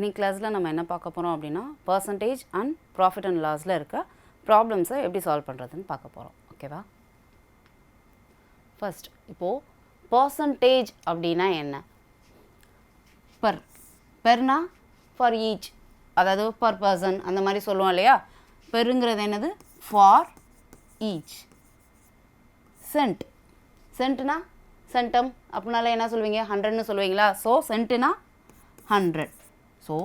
இன்னைக்கு கிளாஸில் நம்ம என்ன பார்க்க போகிறோம் அப்படின்னா பர்சன்டேஜ் அண்ட் ப்ராஃபிட் அண்ட் லாஸில் இருக்க ப்ராப்ளம்ஸை எப்படி சால்வ் பண்ணுறதுன்னு பார்க்க போகிறோம். ஓகேவா? ஃபர்ஸ்ட் இப்போது பர்சன்டேஜ் அப்படின்னா என்ன? பெர்னா ஃபார் ஈச், அதாவது பர் பர்சன் அந்த மாதிரி சொல்லுவோம் இல்லையா? பெருங்கிறது என்னது? For each. சென்ட்னா சென்டம் அப்படின்னால என்ன சொல்லுவீங்க? 100ன்னு சொல்லுவீங்களா? ஸோ சென்ட்டுனா 100. ஸோ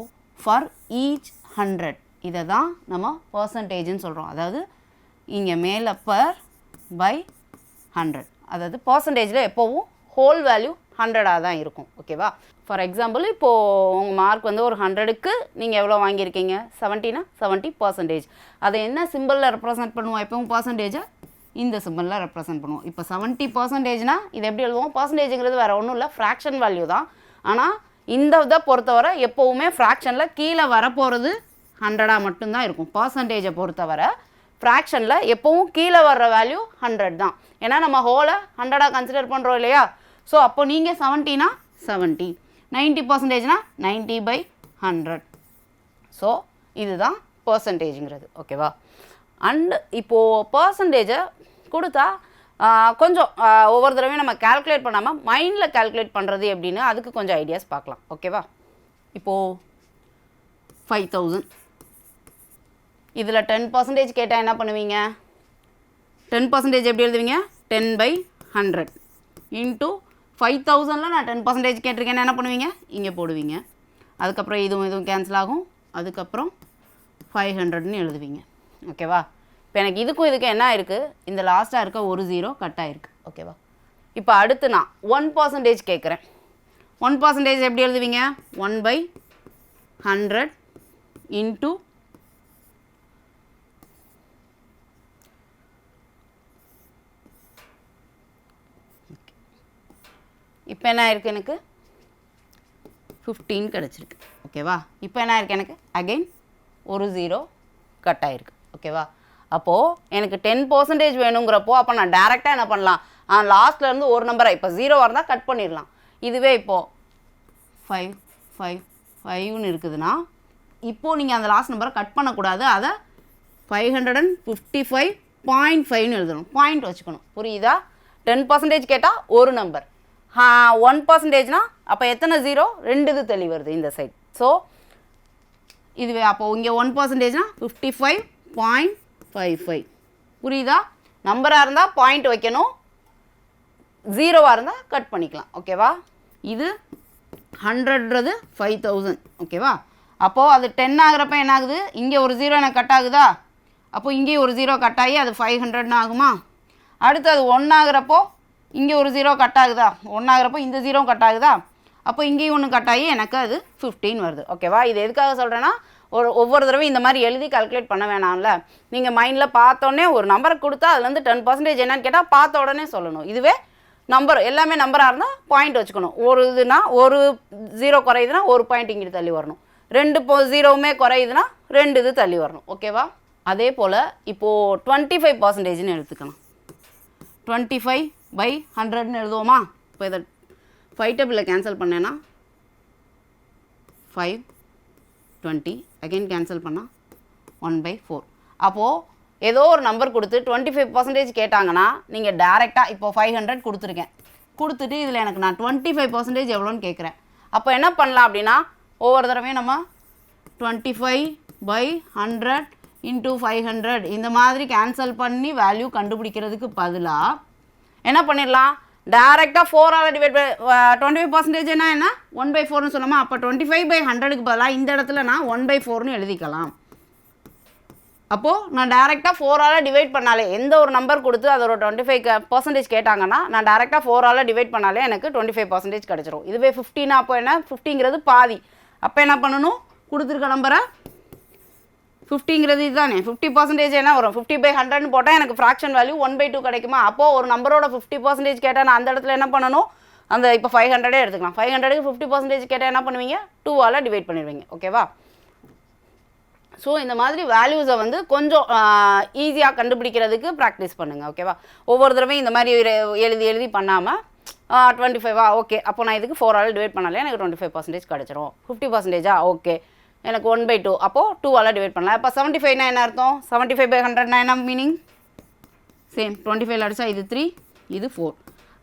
ஃபார் ஈச் 100 இதை தான் நம்ம பர்சன்டேஜ்னு சொல்கிறோம். அதாவது இங்கே மேலே பர் பை 100, அதாவது பர்சன்டேஜில் எப்போவும் ஹோல் வேல்யூ 100ஆக தான் இருக்கும். ஓகேவா? ஃபார் எக்ஸாம்பிள் இப்போது உங்கள் மார்க் வந்து ஒரு 100க்கு நீங்கள் எவ்வளோ வாங்கியிருக்கீங்க? 70னா 70%. அதை என்ன சிம்பிளில் ரெப்ரசன்ட் பண்ணுவோம்? எப்பவும் பர்சன்டேஜை இந்த சிம்பிளில் ரெப்ரசன்ட் பண்ணுவோம். இப்போ 70%னா இது எப்படி எழுதுவோம்? பர்சன்டேஜுங்கிறது வேறு ஒன்றும் இல்லை, ஃப்ராக்ஷன் வேல்யூ தான். ஆனால் இந்த இதை பொறுத்தவரை எப்போவுமே ஃப்ராக்ஷனில் கீழே வரப்போகிறது 100ஆக மட்டும்தான் இருக்கும். பர்சன்டேஜை பொறுத்தவரை ஃப்ராக்ஷனில் எப்போவும் கீழே வர்ற வேல்யூ 100 தான். ஏன்னா நம்ம ஹோலை 100ஆக கன்சிடர் பண்ணுறோம் இல்லையா? ஸோ அப்போ நீங்கள் 70னா 70, 90%னா 90/100. ஸோ இதுதான் பர்சன்டேஜுங்கிறது. ஓகேவா? அண்டு இப்போது பர்சன்டேஜை கொடுத்தா கொஞ்சம் ஒவ்வொரு தடவையும் நம்ம கால்குலேட் பண்ணாமல் மைண்டில் கால்குலேட் பண்ணுறது எப்படின்னு அதுக்கு கொஞ்சம் ஐடியாஸ் பார்க்கலாம். ஓகேவா? இப்போது 5000 இதில் 10% கேட்டால் என்ன பண்ணுவீங்க? 10% எப்படி எழுதுவீங்க? 10/100 இன்ட்டு 5000ல் நான் 10% கேட்டிருக்கேன்னு என்ன பண்ணுவீங்க? இங்கே போடுவீங்க. அதுக்கப்புறம் இதுவும் கேன்சல் ஆகும். அதுக்கப்புறம் 500ன்னு எழுதுவீங்க. ஓகேவா? இப்போ எனக்கு இதுக்கும் என்ன இருக்குது? இந்த லாஸ்ட்டாக இருக்க ஒரு 0 கட் ஆகிருக்கு. ஓகேவா? இப்போ அடுத்து நான் 1% கேட்குறேன். 1% எப்படி எழுதுவீங்க? 1/100 இன்ட்டு இப்போ என்ன ஆயிருக்கு? எனக்கு 15 கிடச்சிருக்கு. ஓகேவா? இப்போ என்ன ஆயிருக்கு? எனக்கு அகெயின் ஒரு 0 கட் ஆகிருக்கு. ஓகேவா? அப்போது எனக்கு 10% வேணுங்கிறப்போ அப்போ நான் டேரெக்டாக என்ன பண்ணலாம்? லாஸ்ட்லேருந்து ஒரு நம்பரை இப்போ 0 இருந்தால் கட் பண்ணிடலாம். இதுவே இப்போது 555ன்னு இருக்குதுன்னா இப்போது நீங்கள் அந்த லாஸ்ட் நம்பரை கட் பண்ணக்கூடாது. அதை 555.5ன்னு எழுதணும். பாயிண்ட் வச்சுக்கணும். புரியுதா? 10% கேட்டால் ஒரு நம்பர், 1%னா அப்போ எத்தனை 0? 2 இது தள்ளி வருது இந்த சைட். ஸோ இதுவே அப்போது இங்கே 1%னா 55.55. புரியுதா? நம்பராக இருந்தால் பாயிண்ட் வைக்கணும், 0வாக இருந்தால் கட் பண்ணிக்கலாம். ஓகேவா? இது 100ன்றது 5000. ஓகேவா? அப்போது அது 10 ஆகிறப்ப என்ன ஆகுது? இங்கே ஒரு 0 எனக்கு கட் ஆகுதா? அப்போது இங்கேயும் ஒரு 0 கட் ஆகி அது 500ன்னு ஆகுமா? அடுத்து அது 1 ஆகிறப்போ இங்கே ஒரு 0 கட் ஆகுதா? 1 ஆகிறப்போ இந்த 0 கட் ஆகுதா? அப்போ இங்கேயும் ஒன்று கட் ஆகி எனக்கு அது 15 வருது. ஓகேவா? இது எதுக்காக சொல்கிறேன்னா ஒவ்வொரு தடவையும் இந்த மாதிரி எழுதி கால்குலேட் பண்ண வேணாம்ல. நீங்கள் மைண்டில் பார்த்தோன்னே ஒரு நம்பரை கொடுத்தா அதுலேருந்து 10% என்னன்னு கேட்டால் பார்த்த உடனே சொல்லணும். இதுவே நம்பர் எல்லாமே நம்பராக இருந்தால் பாயிண்ட் வச்சுக்கணும். ஒரு இதுனா ஒரு 0 குறையுதுன்னா ஒரு பாயிண்ட் இங்கிட்டு தள்ளி வரணும். 2 0வுமே குறையுதுன்னா 2 இது தள்ளி வரணும். ஓகேவா? அதே போல் இப்போது 25%ன்னு எடுத்துக்கலாம். 25/100ன்னு எழுதுவோமா? இப்போ இதை 5 டேபிளில் கேன்சல் பண்ணேன்னா 520, அகெயின் கேன்சல் பண்ணால் 1/4. அப்போது ஏதோ ஒரு நம்பர் கொடுத்து 25% கேட்டாங்கன்னா நீங்கள் டேரெக்டாக இப்போ 500 கொடுத்துருக்கேன். கொடுத்துட்டு இதில் எனக்கு நான் 25% எவ்வளோன்னு கேட்குறேன். அப்போ என்ன பண்ணலாம் அப்படின்னா ஒவ்வொரு தடவையும் நம்ம 25/100 இன்ட்டு 500 இந்த மாதிரி கேன்சல் பண்ணி வேல்யூ கண்டுபிடிக்கிறதுக்கு பதிலாக என்ன பண்ணிடலாம்? டேரெக்டாக 4ஆல் டிவைட் 25% என்ன 1/4ன்னு சொன்னோமா? அப்போ 25/100க்கு பதிலாக இந்த இடத்துல நான் 1/4ன்னு எழுதிக்கலாம். அப்போது நான் டேரெக்டாக 4ஆல் டிவைட் பண்ணாலே எந்த ஒரு நம்பர் கொடுத்து அதோட 25% கேட்டாங்கன்னா நான் டேரெக்டாக 4ஆல் டிவைட் பண்ணாலே எனக்கு 25% கிடச்சிரும். இதுவே 15 அப்போ என்ன? 50ங்கிறது பாதி. அப்போ என்ன பண்ணணும்? கொடுத்துருக்க நம்பரை 50ங்கிறது இதுதானே 50% என்ன வரும்? 50/100ன்னு போட்டால் எனக்கு ஃப்ராக்ஷன் வேல்யூ 1/2 கிடைக்குமா? அப்போது ஒரு நம்பரோட 50% கேட்டால் நான் அந்த இடத்துல என்ன பண்ணணும்? அந்த இப்போ 500 எடுத்துக்கலாம். 500க்கு 50% கேட்டால் என்ன பண்ணுவீங்க? 2ஆல் டிவைட் பண்ணிடுவீங்க. ஓகேவா? ஸோ இந்த மாதிரி வேல்யூஸை வந்து கொஞ்சம் ஈஸியாக கண்டுபிடிக்கிறதுக்கு ப்ராக்டிஸ் பண்ணுங்கள். ஓகேவா? ஒவ்வொரு தடவையும் இந்த மாதிரி எழுதி பண்ணாமல் 25 ஓகே. அப்போ நான் இதுக்கு 4ஆல் டிவைட் பண்ணாலே எனக்கு 25% கிடச்சிரும். 50%, ஓகே, எனக்கு 1/2, அப்போது 2ஆல் டிவைட் பண்ணலாம். இப்போ 75 என்ன அர்த்தம்? 75/100 என்ன மீனிங்? சேம் 25 அடித்தா இது 3, இது 4.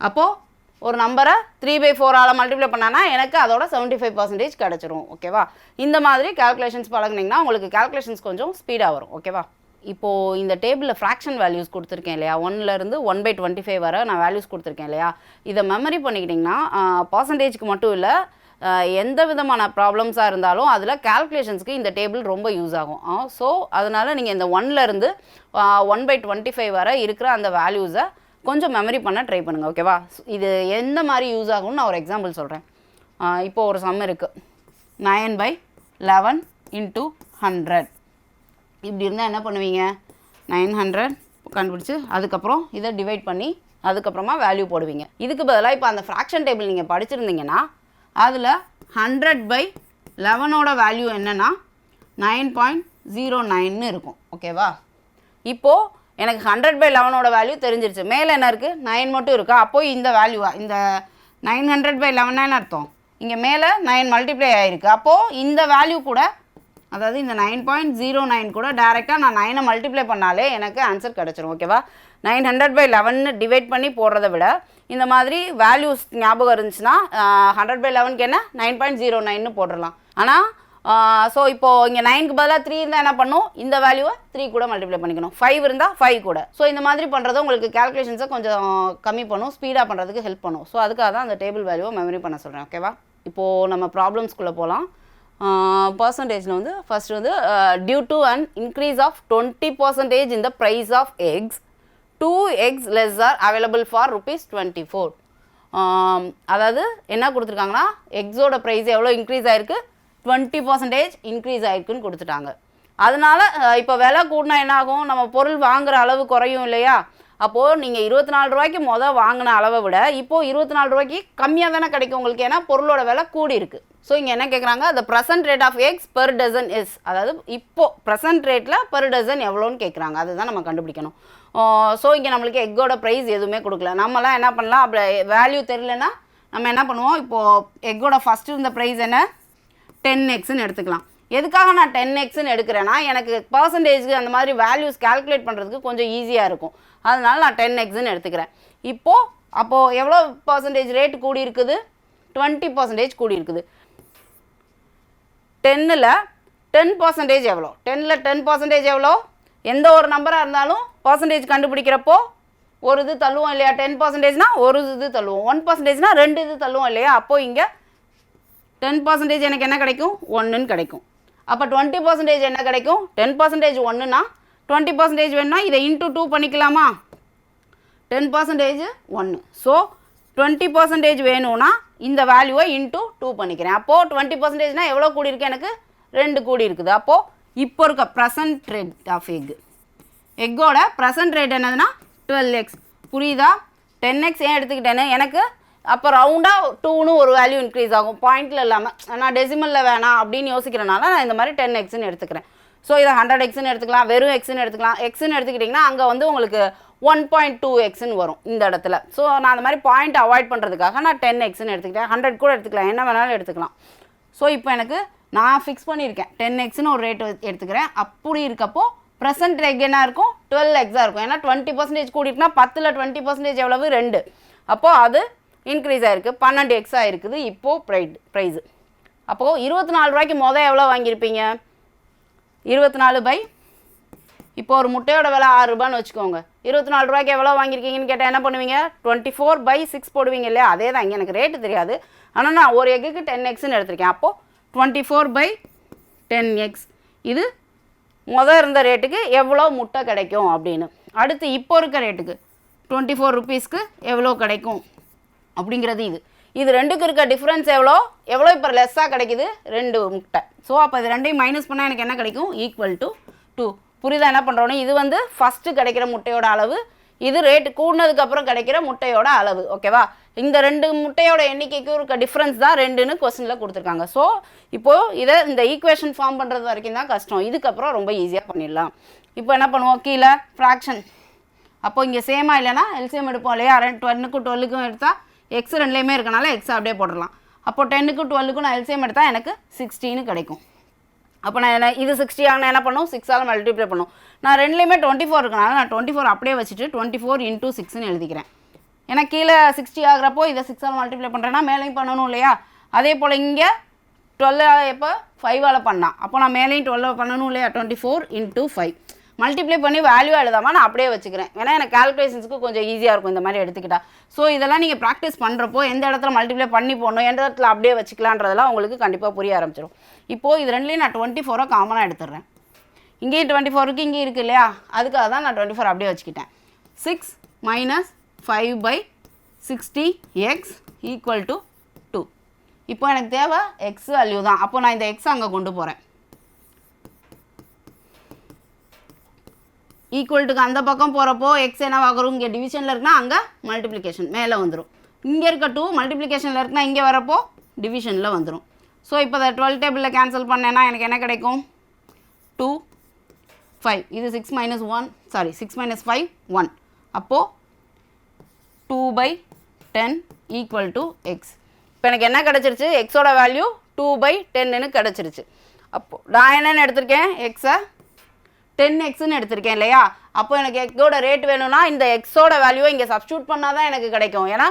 அப்போது ஒரு நம்பரை 3/4ஆல் மல்டிப்ளை பண்ணானா எனக்கு அதோட 75% கிடச்சிரும். ஓகேவா? இந்த மாதிரி கால்குலேஷன்ஸ் பழகுனீங்கன்னா உங்களுக்கு கால்குலேஷன்ஸ் கொஞ்சம் ஸ்பீடாக வரும். ஓகேவா? இப்போது இந்த டேபிளில் ஃப்ராக்ஷன் வேல்யூஸ் கொடுத்துருக்கேன் இல்லையா, 1லேருந்து 1/25 வரை நான் வேல்யூஸ் கொடுத்துருக்கேன் இல்லையா, இதை மெமரி பண்ணிக்கிட்டிங்கன்னா பர்சன்டேஜ்க்கு மட்டும் இல்லை, எந்த விதமான ப்ராப்ளம்ஸாக இருந்தாலும் அதில் கால்குலேஷன்ஸ்க்கு இந்த டேபிள் ரொம்ப யூஸ் ஆகும். ஸோ அதனால் நீங்கள் இந்த 1லேருந்து 1/25 வரை இருக்கிற அந்த வேல்யூஸை கொஞ்சம் மெமரி பண்ண ட்ரை பண்ணுங்கள். ஓகேவா? இது எந்த மாதிரி யூஸ் ஆகும்னு நான் ஒரு எக்ஸாம்பிள் சொல்கிறேன். இப்போது ஒரு சம் இருக்குது, 9/11 × 100. இப்படி இருந்தால் என்ன பண்ணுவீங்க? 900 கண்டுபிடிச்சி அதுக்கப்புறம் இதை டிவைட் பண்ணி அதுக்கப்புறமா வேல்யூ போடுவீங்க. இதுக்கு பதிலாக இப்போ அந்த ஃப்ராக்ஷன் டேபிள் நீங்கள் படிச்சிருந்தீங்கன்னா அதில் 100/11ஓட வேல்யூ என்னென்னா 9.09 இருக்கும். ஓகேவா? இப்போது எனக்கு 100/11ஓட வேல்யூ தெரிஞ்சிருச்சு. மேலே என்ன இருக்குது? 9 மட்டும் இருக்கா? அப்போது இந்த வேல்யூவா, இந்த 900/11 அர்த்தம் இங்கே மேலே 9 மல்டிப்ளை ஆகிருக்கு. அப்போது இந்த வேல்யூ கூட, அதாவது இந்த 9.09 கூட டைரெக்டாக நான் 9 மல்டிப்ளை பண்ணாலே எனக்கு ஆன்சர் கிடச்சிரும். ஓகேவா? 900/11 டிவைட் பண்ணி போடுறத விட இந்த மாதிரி வேல்யூஸ் ஞாபகம் இருந்துச்சுன்னா 100/11க்கு என்ன 9.09 போட்டுடலாம். ஆனால் ஸோ இப்போது இங்கே 9க்கு பதிலாக 3 இருந்தால் என்ன பண்ணும்? இந்த வேல்யூவை 3 கூட மல்டிப்ளை பண்ணிக்கணும். 5 இருந்தால் 5 கூட. ஸோ இந்த மாதிரி பண்ணுறது உங்களுக்கு கால்குலேஷன்ஸை கொஞ்சம் கம்மி பண்ணும், ஸ்பீடாக பண்ணுறதுக்கு ஹெல்ப் பண்ணும். ஸோ அதுக்காக தான் அந்த டேபிள் வேல்யூவை மெமரி பண்ண சொல்கிறேன். ஓகேவா? இப்போது நம்ம ப்ராப்ளம்ஸ்குள்ளே போகலாம். பர்சன்டேஜில் வந்து ஃபஸ்ட்டு வந்து due to an increase of 20% in the price of eggs, 2 eggs less are available for ₹24. அதாவது என்ன கொடுத்துருக்காங்கன்னா எக்ஸோட ப்ரைஸ் எவ்வளோ இன்க்ரீஸ் ஆகிருக்கு? 20% இன்க்ரீஸ் ஆகிருக்குன்னு கொடுத்துட்டாங்க. அதனால் இப்போ விலை கூடினா என்ன ஆகும்? நம்ம பொருள் வாங்குகிற அளவு குறையும் இல்லையா? அப்போது நீங்கள் 24 ரூபாய்க்கு வாங்கின அளவை விட இப்போது 24 ரூபாய்க்கு கம்மியாக தானே கிடைக்கும் உங்களுக்கு, ஏன்னா பொருளோட விலை கூடி இருக்குது. ஸோ இங்கே என்ன கேட்குறாங்க? the present rate of eggs per dozen is, அதாவது இப்போது ப்ரெசன்ட் ரேட்டில் பெர் டசன் எவ்வளோன்னு கேட்குறாங்க. அதுதான் நம்ம கண்டுபிடிக்கணும். ஸோ இங்கே நம்மளுக்கு எக்கோட ப்ரைஸ் எதுவுமே கொடுக்கல. நம்மலாம் என்ன பண்ணலாம்? அப்படி வேல்யூ தெரியலன்னா நம்ம என்ன பண்ணுவோம்? இப்போது எக்கோட ஃபஸ்ட்டு இருந்த ப்ரைஸ் என்ன? 10xன்னு எடுத்துக்கலாம். எதுக்காக நான் 10xன்னு எடுக்கிறேன்னா எனக்கு பர்சன்டேஜ்க்கு அந்த மாதிரி வேல்யூஸ் கால்குலேட் பண்ணுறதுக்கு கொஞ்சம் ஈஸியாக இருக்கும். அதனால நான் 10xன்னு எடுத்துக்கிறேன். அப்போது எவ்வளோ பர்சன்டேஜ் ரேட் கூடி இருக்குது? 20% கூடி இருக்குது. 10ல் 10% எவ்வளோ? 10ல் 10% எவ்வளோ? எந்த ஒரு நம்பராக இருந்தாலும் பர்சன்டேஜ் கண்டுபிடிக்கிறப்போ ஒரு இது தள்ளுவோம் இல்லையா? 10%னா ஒரு இது தள்ளுவோம், 1%னா 2 இது தள்ளுவோம் இல்லையா? அப்போது இங்கே 10% எனக்கு என்ன கிடைக்கும்? 1ன்னு கிடைக்கும். அப்போ 20% என்ன கிடைக்கும்? 10% 1னா 20% வேணும்னா இதை இன்ட்டு 2 பண்ணிக்கலாமா? 10% 1. ஸோ 20% வேணும்னா இந்த வேல்யூவை இன்ட்டு 2 பண்ணிக்கிறேன். அப்போது 20%னா எவ்வளோ கூடி இருக்குது? எனக்கு 2 கூடி இருக்குது. அப்போது இப்போ இருக்க ப்ரெசன்ட் ரேட் ஆஃப் எக்கோட ப்ரெசன்ட் ரேட் என்னதுன்னா 12x. புரியுதா? 10x ஏன் எடுத்துக்கிட்டேன்னு எனக்கு அப்போ ரவுண்டாக 2ன்னு ஒரு வேல்யூ இன்க்ரீஸ் ஆகும், பாயிண்டில் இல்லாமல். நான் டெசிமலில் வேணாம் அப்படின்னு யோசிக்கிறனால நான் இந்த மாதிரி 10xன்னு எடுத்துக்கிறேன். ஸோ இதை 100xன்னு எடுத்துக்கலாம், வெறும் எக்ஸ்ன்னு எடுத்துக்கலாம். எக்ஸ்ன்னு எடுத்துக்கிட்டிங்கன்னா அங்கே வந்து உங்களுக்கு 1.2xன்னு வரும் இந்த இடத்துல. ஸோ நான் அந்த மாதிரி பாயிண்ட் அவாய்ட் பண்ணுறதுக்காக நான் 10xன்னு எடுத்துக்கிட்டேன். 100 கூட எடுத்துக்கலாம், என்ன வேணாலும் எடுத்துக்கலாம். ஸோ இப்போ எனக்கு நான் ஃபிக்ஸ் பண்ணியிருக்கேன் 10xன்னு ஒரு ரேட் எடுத்துக்கிறேன். அப்படி இருக்கப்போ ப்ரெசன்ட் ரேட் என்ன இருக்கும்? 12xாக இருக்கும். ஏன்னா 20% கூடிட்டுனா 10ல் 20% எவ்வளவு? 2. அப்போது அது இன்க்ரீஸ் ஆகிருக்கு, 12x ஆகிருக்குது இப்போது ப்ரைஸு. அப்போது 24 ரூபாய்க்கு எவ்வளோ வாங்கியிருப்பீங்க? 24 இப்போ ஒரு முட்டையோட விலை 6 ரூபான்னு வச்சுக்கோங்க. 24 ரூபாய்க்கு எவ்வளோ வாங்கியிருக்கீங்கன்னு கேட்டால் என்ன பண்ணுவீங்க? 24/6 போடுவீங்க இல்லையா? அதே தான். இங்கே எனக்கு ரேட்டு தெரியாது, ஆனால் நான் ஒரு எக்குக்கு 10xன்னு எடுத்திருக்கேன். அப்போது 24/10x. இது இருந்த ரேட்டுக்கு எவ்வளோ முட்டை கிடைக்கும் அப்படின்னு. அடுத்து இப்போ இருக்க ரேட்டுக்கு 24 ரூபீஸ்க்கு எவ்வளோ கிடைக்கும் அப்படிங்கிறது இது ரெண்டுக்கு இருக்க டிஃப்ரென்ஸ் எவ்வளோ இப்போ லெஸ்ஸாக கிடைக்குது? 2 முட்டை. ஸோ அப்போ இது ரெண்டையும் மைனஸ் பண்ணால் எனக்கு என்ன கிடைக்கும்? Equal to 2. புரியுதா என்ன பண்ணுறோன்னு? இது வந்து ஃபஸ்ட்டு கிடைக்கிற முட்டையோட அளவு, இது ரேட்டு கூடினதுக்கப்புறம் கிடைக்கிற முட்டையோட அளவு. ஓகேவா? இந்த 2 முட்டையோட எண்ணிக்கைக்கும் இருக்க டிஃப்ரென்ஸ் தான் 2ன்னு கொஸ்டினில் கொடுத்துருக்காங்க. ஸோ இப்போது இந்த ஈக்குவேஷன் ஃபார்ம் பண்ணுறது வரைக்கும் தான் கஷ்டம், இதுக்கப்புறம் ரொம்ப ஈஸியாக பண்ணிடலாம். இப்போ என்ன பண்ணுவோம்? கீழே ஃப்ராக்ஷன். அப்போது இங்கே சேமாக இல்லைனா எல்சிஎம் எடுப்போம் இல்லையா? 10க்கும் 12க்கும் எடுத்தால் எக்ஸ் ரெண்டுலேயுமே இருக்கனால எக்ஸ் அப்படியே போட்டுடலாம். அப்போது 10க்கு 12க்கும் நான் எல்சிஎம் எடுத்தால் எனக்கு 16 கிடைக்கும். அப்போ நான் இது 60 ஆனால் என்ன பண்ணும் 6ஆல் மல்டிப்ளை பண்ணும். நான் ரெண்டுலேயுமே 24 இருக்கனால நான் 24 அப்படியே வச்சுட்டு 24 × 6ன்னு எழுதிக்கிறேன். ஏன்னா கீழே 60 ஆகிறப்போ இதை 6ஆல் மல்டிப்ளை பண்ணுறேன்னா மேலேயும் பண்ணணும் இல்லையா? அதே போல் இங்கே 12 எப்போ 5ஆல் பண்ணால் அப்போ நான் மேலேயும் 12 பண்ணணும் இல்லையா? 24 × 5 மல்டிப்ளை பண்ணி வேல்யூ எழுதாமல் நான் அப்படியே வச்சுக்கிறேன். ஏன்னா எனக்கு கால்குலேஷன்ஸுக்கு கொஞ்சம் ஈஸியாக இருக்கும் இந்த மாதிரி எடுத்துக்கிட்டா. ஸோ இதெல்லாம் நீங்கள் ப்ராக்டிஸ் பண்ணுறப்போ எந்த இடத்துல மல்டிப்ளை பண்ணி போடணும், எந்த இடத்துல அப்படியே வச்சுக்கலான்றதெல்லாம் உங்களுக்கு கண்டிப்பாக புரிய ஆரம்பிச்சிடும். இப்போது இது ரெண்டுலேயும் நான் 24 காமனாக எடுத்துடுறேன். இங்கேயும் 24 இங்கே இருக்குது இல்லையா? அதுக்காக தான் நான் 24 அப்படியே வச்சுக்கிட்டேன். 6 - 5/60x = 2. இப்போ எனக்கு தேவை எக்ஸ் வேல்யூ தான். அப்போ நான் இந்த எக்ஸ் அங்கே கொண்டு போகிறேன். ஈக்குவல்ட்டுக்கு அந்த பக்கம் போகிறப்போ எக்ஸ் என்ன ஆகும்? இங்கே டிவிஷனில் இருக்குன்னா அங்கே மல்டிப்ளிகேஷன் மேலே வந்துடும். இங்கே இருக்க 2 மல்டிப்ளிகேஷனில் இருக்குன்னா இங்கே வரப்போ டிவிஷனில் வந்துடும். ஸோ இப்போ அதை 12 டேபிளில் கேன்சல் பண்ணேன்னா எனக்கு என்ன கிடைக்கும்? 2 5 இது 6 - 5 1. அப்போது 2/10 = x. இப்போ எனக்கு என்ன கிடச்சிருச்சு? எக்ஸோட வேல்யூ 2/10ன்னு கிடச்சிருச்சு. அப்போது நான் என்னென்னு எடுத்திருக்கேன்? எக்ஸை 10xன்னு எடுத்திருக்கேன் இல்லையா? அப்போ எனக்கு எக்ஸோட ரேட் வேணும்னா இந்த எக்ஸோட வேல்யூவை இங்கே சப்ஸ்டியூட் பண்ணால் தான் எனக்கு கிடைக்கும். ஏன்னா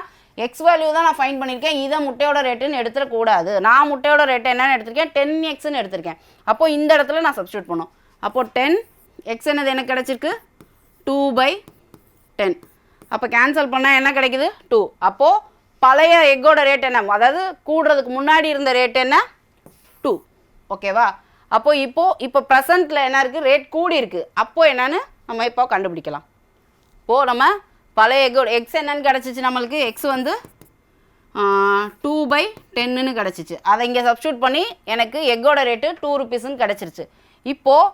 எக்ஸ் வேல்யூ தான் நான் ஃபைண்ட் பண்ணியிருக்கேன். இதை முட்டையோட ரேட்டுன்னு எடுத்துடக்கூடாது. நான் முட்டையோட ரேட்டு என்னென்னு எடுத்திருக்கேன்? 10xன்னு எடுத்திருக்கேன். அப்போது இந்த இடத்துல நான் சப்ஸ்டியூட் பண்ணும். அப்போது 10x என்னது எனக்கு கிடச்சிருக்கு? 2/10. அப்போ கேன்சல் பண்ணால் என்ன கிடைக்குது? 2. அப்போது பழைய எக்கோட ரேட் என்ன? அதாவது கூடுறதுக்கு முன்னாடி இருந்த ரேட் என்ன? 2. ஓகேவா? அப்போது இப்போ ப்ரெசண்ட்டில் என்ன இருக்குது? ரேட் கூடி இருக்குது. அப்போது என்னென்னு நம்ம இப்போ கண்டுபிடிக்கலாம். இப்போது நம்ம பழைய எக்ஸ் என்னன்னு கிடச்சிச்சு நம்மளுக்கு? எக்ஸ் வந்து 2/10ன்னு கிடச்சிச்சு. அதை இங்கே சப்ஸ்டியூட் பண்ணி எனக்கு எக்கோட ரேட்டு 2 rupeesன்னு கிடச்சிருச்சு. இப்போது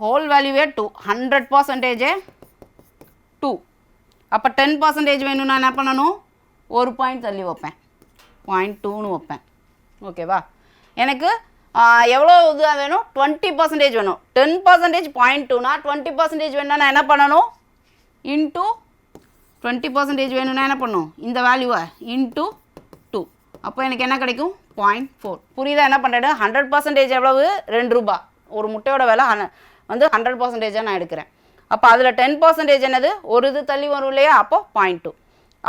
ஹோல் வேல்யூவே 2 100% 2. அப்போ 10% வேணும்னா என்ன பண்ணணும்? ஒரு பாயிண்ட் தள்ளி வைப்பேன், 0.2ன்னு வைப்பேன். ஓகேவா? எனக்கு எவ்வளோ இது வேணும்? 20% வேணும். 10% 0.2னா 20% வேணும்னா நான் என்ன பண்ணணும்? இன்ட்டு 20% வேணும்னா என்ன பண்ணணும்? இந்த வேல்யூவை இன்ட்டு 2. அப்போ எனக்கு என்ன கிடைக்கும்? 0.4. புரியுதா என்ன பண்ணுறேன்? 100% எவ்வளவு? 2 ரூபா. ஒரு முட்டையோட விலை வந்து 100% நான் எடுக்கிறேன். அப்போ அதில் 10% என்னது? ஒரு இது தள்ளி வரும் இல்லையா? அப்போ 0.2.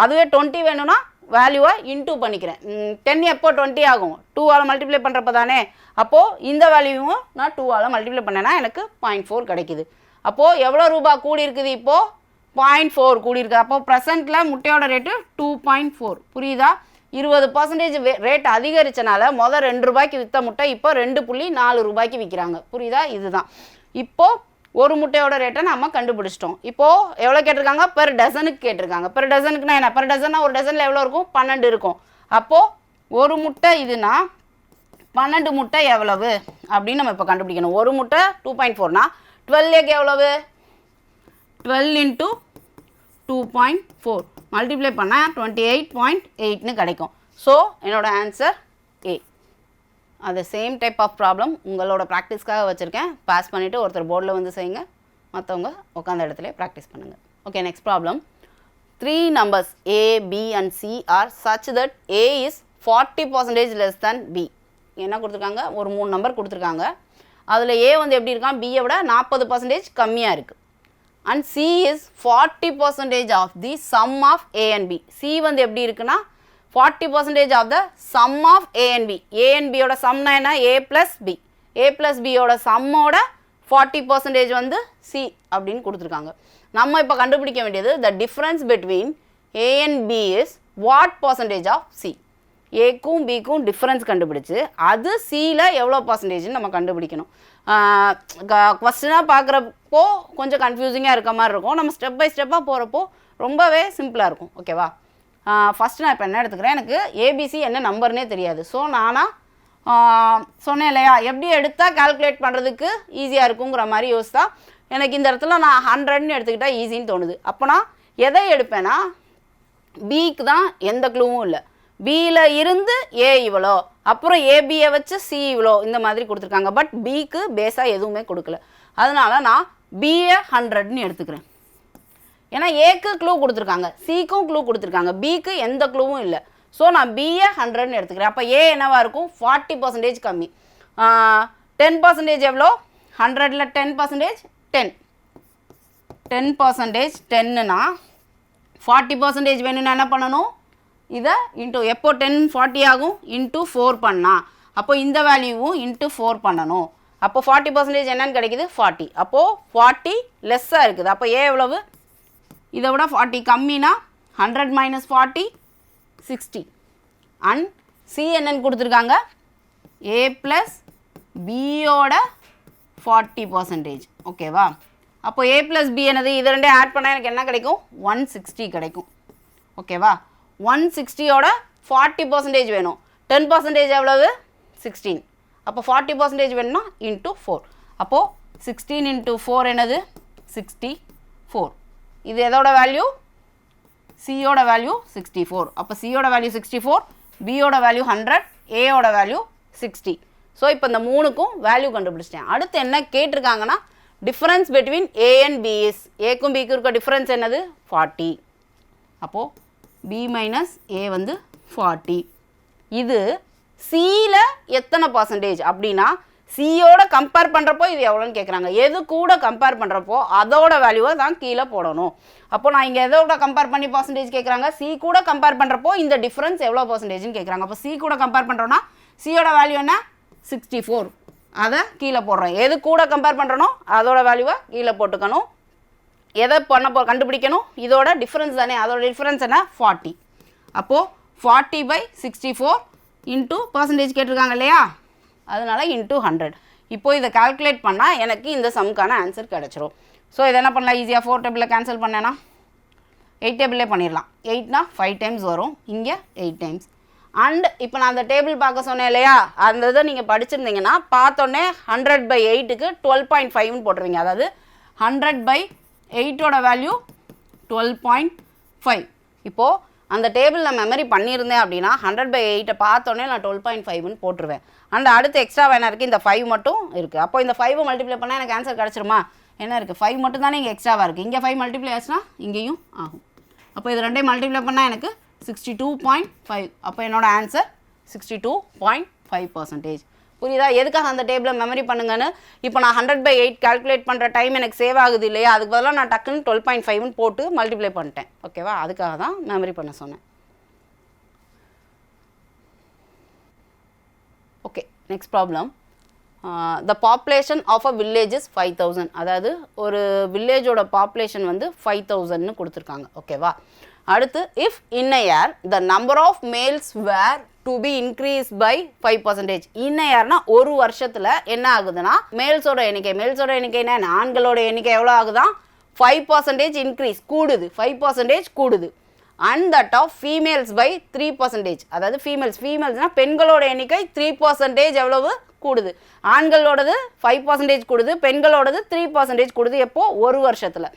அதுவே 20 வேணும்னா வேல்யூவை இன்டூ பண்ணிக்கிறேன். 10 எப்போ 20 ஆகும்? 2ஆல் மல்டிப்ளை பண்ணுறப்ப தானே. அப்போது இந்த வேல்யூவும் நான் 2ஆல் மல்டிப்ளை பண்ணேன்னா எனக்கு 0.4 கிடைக்குது. அப்போது எவ்வளோ ரூபா கூடி இருக்குது? இப்போது 0.4 கூடி இருக்குது. அப்போது ப்ரெசண்ட்டில் முட்டையோட ரேட்டு 2.4. புரியுதா? 20% ரேட் அதிகரித்தனால மொதல் 2 ரூபாய்க்கு விற்ற முட்டை இப்போ 2.4 ரூபாய்க்கு விற்கிறாங்க. புரியுதா? இதுதான். இப்போது ஒரு முட்டையோட ரேட்டை நம்ம கண்டுபிடிச்சிட்டோம். இப்போது எவ்வளோ கேட்டிருக்காங்க? பெர் டசனுக்கு கேட்டிருக்காங்க. பெர் டசனுக்குனா என்ன? பெர் டசன்னா ஒரு டசனில் எவ்வளோ இருக்கும்? 12 இருக்கும். அப்போது ஒரு முட்டை இதுனா 12 முட்டை எவ்வளவு அப்படின்னு நம்ம இப்போ கண்டுபிடிக்கணும். ஒரு முட்டை 2.4னா 12 எவ்வளவு? 12 × 2.4 மல்டிப்ளை பண்ணால் 28.8ன்னு கிடைக்கும். ஸோ என்னோடய ஆன்சர் ஏ. அது சேம் டைப் ஆஃப் ப்ராப்ளம் உங்களோட ப்ராக்டிஸ்க்காக வச்சுருக்கேன். பாஸ் பண்ணிவிட்டு ஒருத்தர் போர்டில் வந்து செய்யுங்க, மற்றவங்க உட்காந்த இடத்துல ப்ராக்டிஸ் பண்ணுங்கள். Okay, next problem. 3 numbers A, B and C are such that A is 40% less than B. என்ன கொடுத்துருக்காங்க? ஒரு 3 நம்பர் கொடுத்துருக்காங்க. அதில் A வந்து எப்படி இருக்கான்? B விட 40% கம்மியாக இருக்குது. And C is 40% of the sum of A and B. C வந்து எப்படி இருக்குன்னா 40% of the sum of A and B. A and B ஓட சம்னா என்ன? A plus B. A plus B ஓட சம்மோட 40% வந்து C அப்படின்னு கொடுத்துருக்காங்க. நம்ம இப்போ கண்டுபிடிக்க வேண்டியது the difference between A and B is what percentage of C. ஏக்கும் பிக்கும் டிஃப்ரென்ஸ் கண்டுபிடிச்சு அது சியில் எவ்வளோ பர்சன்டேஜ்னு நம்ம கண்டுபிடிக்கணும். கொஸ்டினாக பார்க்குறப்போ கொஞ்சம் கன்ஃபியூசிங்காக இருக்க மாதிரி இருக்கும். நம்ம ஸ்டெப் பை ஸ்டெப்பாக போகிறப்போ ரொம்பவே சிம்பிளாக இருக்கும். ஓகேவா? ஃபஸ்ட்டு நான் இப்போ என்ன எடுத்துக்கிறேன்? எனக்கு ஏபிசி என்ன நம்பர்னே தெரியாது. ஸோ நானாக சொன்னேன் இல்லையா, எப்படி எடுத்தால் கால்குலேட் பண்ணுறதுக்கு ஈஸியாக இருக்குங்கிற மாதிரி யோசித்தா எனக்கு இந்த இடத்துல நான் 100ன்னு எடுத்துக்கிட்டால் ஈஸின்னு தோணுது. அப்போ நான் எதை எடுப்பேன்னா பிக்கு தான் எந்த க்ளூவும் இல்லை. பியில் இருந்து ஏ இவ்வளோ, அப்புறம் ஏபியை வச்சு சி இவ்வளோ, இந்த மாதிரி கொடுத்துருக்காங்க. பட் பிக்கு பேஸாக எதுவுமே கொடுக்கல. அதனால நான் பியை 100ன்னு எடுத்துக்கிறேன். ஏன்னா ஏக்கு க்ளூ கொடுத்துருக்காங்க, சிக்கும் க்ளூ கொடுத்துருக்காங்க, பிக்கு எந்த க்ளூவும் இல்லை. ஸோ நான் பிஏ 100ன்னு எடுத்துக்கிறேன். அப்போ ஏ என்னவாக இருக்கும்? 40% கம்மி. 10% எவ்வளோ? 100ல் 10%? 10. 10% 10ன்னா 40% வேணும்னா என்ன பண்ணணும்? இதை இன்ட்டு எப்போ 10 40 ஆகும்? இன்ட்டு 4 பண்ணால் அப்போ இந்த வேல்யூவும் இன்ட்டு 4 பண்ணணும். அப்போ 40% என்னன்னு கிடைக்குது? 40. அப்போது 40 லெஸ்ஸாக இருக்குது. அப்போ ஏ எவ்வளவு? இதை விட 40 கம்மினா 100 - 40 60. அண்ட் சி என்னன்னு கொடுத்துருக்காங்க? ஏ ப்ளஸ் பியோட 40%. ஓகேவா? அப்போ ஏ ப்ளஸ் பி என்னது? இது ரெண்டே ஆட் பண்ணால் எனக்கு என்ன கிடைக்கும்? 160 கிடைக்கும். ஓகேவா? 160யோட 40% வேணும். 10% எவ்வளவு? 16. அப்போ 40% வேணும்னா இன்ட்டு 4. அப்போது 16 × 4 என்னது? 64. இது எதோட வேல்யூ? சியோட வேல்யூ 64. அப்போ சியோட வேல்யூ 64, பியோட வேல்யூ 100, ஏயோட வேல்யூ 60. ஸோ இப்போ இந்த மூணுக்கும் வேல்யூ கண்டுபிடிச்சிட்டேன். அடுத்து என்ன கேட்டிருக்காங்கன்னா difference between A and B is, ஏக்கும் பிக்கும் இருக்க டிஃப்ரென்ஸ் என்னது? 40. அப்போது பி மைனஸ் ஏ வந்து 40. இது சியில் எத்தனை பர்சன்டேஜ் அப்படின்னா சியோட கம்பேர் பண்ணுறப்போ இது எவ்வளோன்னு கேட்குறாங்க. எது கூட கம்பேர் பண்ணுறப்போ அதோட வேல்யூவை தான் கீழே போடணும். அப்போ நான் இங்கே எதோட கம்பேர் பண்ணி பர்சன்டேஜ் கேட்குறாங்க? சி கூட கம்பேர் பண்ணுறப்போ இந்த டிஃப்ரென்ஸ் எவ்வளோ பர்சன்டேஜ்னு கேட்குறாங்க. அப்போ சி கூட கம்பேர் பண்ணுறோன்னா சியோட வேல்யூ என்ன? 64. அதை கீழே போடுறோம். எது கூட கம்பேர் பண்ணுறனோ அதோட வேல்யூவை கீழே போட்டுக்கணும். எதை கண்டுபிடிக்கணும்? இதோட டிஃப்ரென்ஸ் தானே, அதோட டிஃப்ரென்ஸ் என்ன? 40. அப்போது 40/64 இன்ட்டு பர்சன்டேஜ் கேட்டிருக்காங்க இல்லையா, அதனால இன்ட்டு 100. இப்போ இதை கால்குலேட் பண்ணால் எனக்கு இந்த சம்க்கான ஆன்சர் கிடச்சிரும். ஸோ இதை என்ன பண்ணலாம்? ஈஸியாக 4 டேபிளில் கேன்சல் பண்ணேன்னா 8 டேபிளே பண்ணிடலாம். 8னா 5 டைம்ஸ் வரும், இங்கே 8 டைம்ஸ். அண்ட் இப்போ நான் அந்த டேபிள் பார்க்க சொன்னேன் இல்லையா, அந்த இதை நீங்கள் படிச்சிருந்தீங்கன்னா பார்த்தோன்னே 100/8க்கு 12.5ன்னு போட்டுருவீங்க. அதாவது 100/8ஓட வேல்யூ 12.5. இப்போது அந்த டேபிள் நான் மெமரி பண்ணியிருந்தேன் அப்படின்னா 100/8 பார்த்தோன்னே நான் 12.5ன்னு போட்டுருவேன். அண்ட் அடுத்து எக்ஸ்ட்ரா வேணா இருக்குது, இந்த 5 மட்டும் இருக்குது. அப்போ இந்த 5 மல்டிப்ளை பண்ணால் எனக்கு ஆன்சர் கிடச்சிருமா? என்ன இருக்குது? 5 மட்டும் தானே இங்கே எக்ஸ்ட்ராவாக இருக்குது. இங்கே 5 மல்டிப்ளை ஆச்சுன்னா இங்கேயும் ஆகும். அப்போ இது ரெண்டையும் மல்டிப்ளை பண்ணால் எனக்கு 62.5. அப்போ என்னோடய ஆன்சர் 62.5%. புரியுதா? எதுக்காக அந்த டேபிளை மெமரி பண்ணுங்கன்னு? இப்போ நான் 100/8 கால்குலேட் பண்ணுற டைம் எனக்கு சேவ் ஆகுது இல்லையா, அதுக்கு பதிலாக நான் டக்குன்னு 12.5ன்னு போட்டு மல்டிப்ளை பண்ணிட்டேன். ஓகேவா? அதுக்காக தான் மெமரி பண்ண சொன்னேன். Okay, next problem. The population of a village is 5000. அதாவது ஒரு வில்லேஜோட பாப்புலேஷன் வந்து 5000ன்னு கொடுத்துருக்காங்க. ஓகேவா? அடுத்து if in a year the number of males were to be increase by 5%. In a இயர்னா ஒரு வருஷத்தில் என்ன ஆகுதுன்னா மேல்ஸோட எண்ணிக்கை என்ன? ஆண்களோட எண்ணிக்கை எவ்வளோ ஆகுதான்? 5% இன்க்ரீஸ், கூடுது, 5% கூடுது. And that of females by 3%. அதாவது ஃபீமேல்ஸ்னால் பெண்களோட எண்ணிக்கை 3% எவ்வளவு கூடுது? ஆண்களோடது 5% கூடுது, பெண்களோடது 3% கூடுது. எப்போ? ஒரு வருஷத்தில்.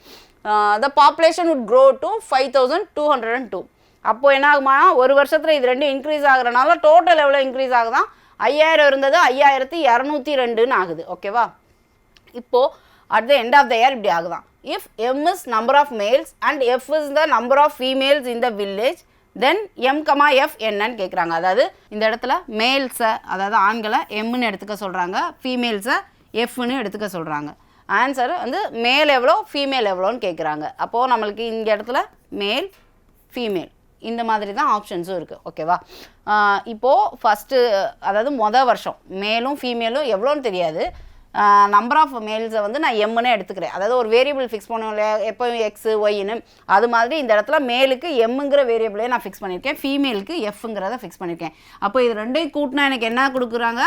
The population would grow to 5202. அப்போது என்ன ஆகுமா? ஒரு வருஷத்தில் இது ரெண்டும் இன்க்ரீஸ் ஆகுறதுனால டோட்டல் எவ்வளோ இன்க்ரீஸ் ஆகுதான்? 5000 இருந்தது 5202ன்னு ஆகுது. ஓகேவா? இப்போது at the end of the year இப்படி ஆகுதான். If M is number of males and F is the number of females in the village, then M comma F என்னன்னு கேட்குறாங்க. அதாவது இந்த இடத்துல மேல்ஸை, அதாவது ஆண்களை எம்னு எடுத்துக்க சொல்கிறாங்க, ஃபீமேல்ஸை எஃப்னு எடுத்துக்க சொல்கிறாங்க. ஆன்சர் வந்து மேல் எவ்வளோ ஃபீமேல் எவ்வளோன்னு கேட்குறாங்க. அப்போது நம்மளுக்கு இந்த இடத்துல மேல் ஃபீமேல் இந்த மாதிரி தான் ஆப்ஷன்ஸும் இருக்குது. ஓகேவா? இப்போது ஃபஸ்ட்டு, அதாவது வருஷம் மேலும் ஃபீமேலும் எவ்வளோன்னு தெரியாது. நம்பர் ஆஃப் மேல்ஸை வந்து நான் எம்முன்னே எடுத்துக்கிறேன். அதாவது ஒரு வேரியபிள் ஃபிக்ஸ் பண்ணுவோம் இல்லையா, எப்போயும் எக்ஸு ஒய்ன்னு, அது மாதிரி இந்த இடத்துல மேலுக்கு எம்முங்கிற வேரியபிளே நான் ஃபிக்ஸ் பண்ணியிருக்கேன், ஃபீமேலுக்கு எஃப்ங்கிறத ஃபிக்ஸ் பண்ணியிருக்கேன். அப்போ இது ரெண்டையும் கூட்டினா எனக்கு என்ன கொடுக்குறாங்க?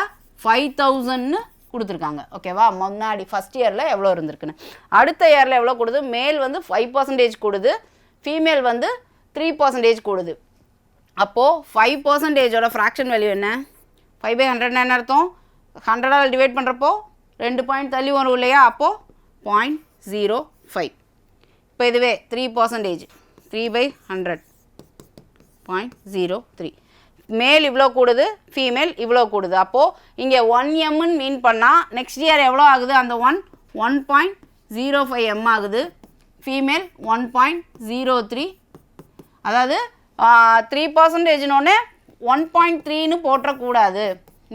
5000ன்னு கொடுத்துருக்காங்க. ஓகேவா? முன்னாடி ஃபஸ்ட் இயரில் எவ்வளோ இருந்திருக்குன்னு. அடுத்த இயரில் எவ்வளோ கூடுது? மேல் வந்து 5% கூடுது, ஃபீமேல் வந்து 3% கூடுது. அப்போது 5%ஓட ஃப்ராக்ஷன் வேல்யூ என்ன? 5/100 என்ன அர்த்தம்? 100ஆல் டிவைட் பண்ணுறப்போ 2 பாயிண்ட் தள்ளி வரும் இல்லையா, அப்போது 0.05. இப்போ இதுவே 3%, 3/100 0.03. மேல் இவ்வளோ கூடுது, ஃபீமேல் இவ்வளோ கூடுது. அப்போது இங்கே 1mன்னு மீன் பண்ணால் நெக்ஸ்ட் இயர் எவ்வளோ ஆகுது? அந்த 1.05m ஆகுது. ஃபீமேல் 1.03. அதாவது 3%னோடனே 1.3ன்னு போட்டக்கூடாது.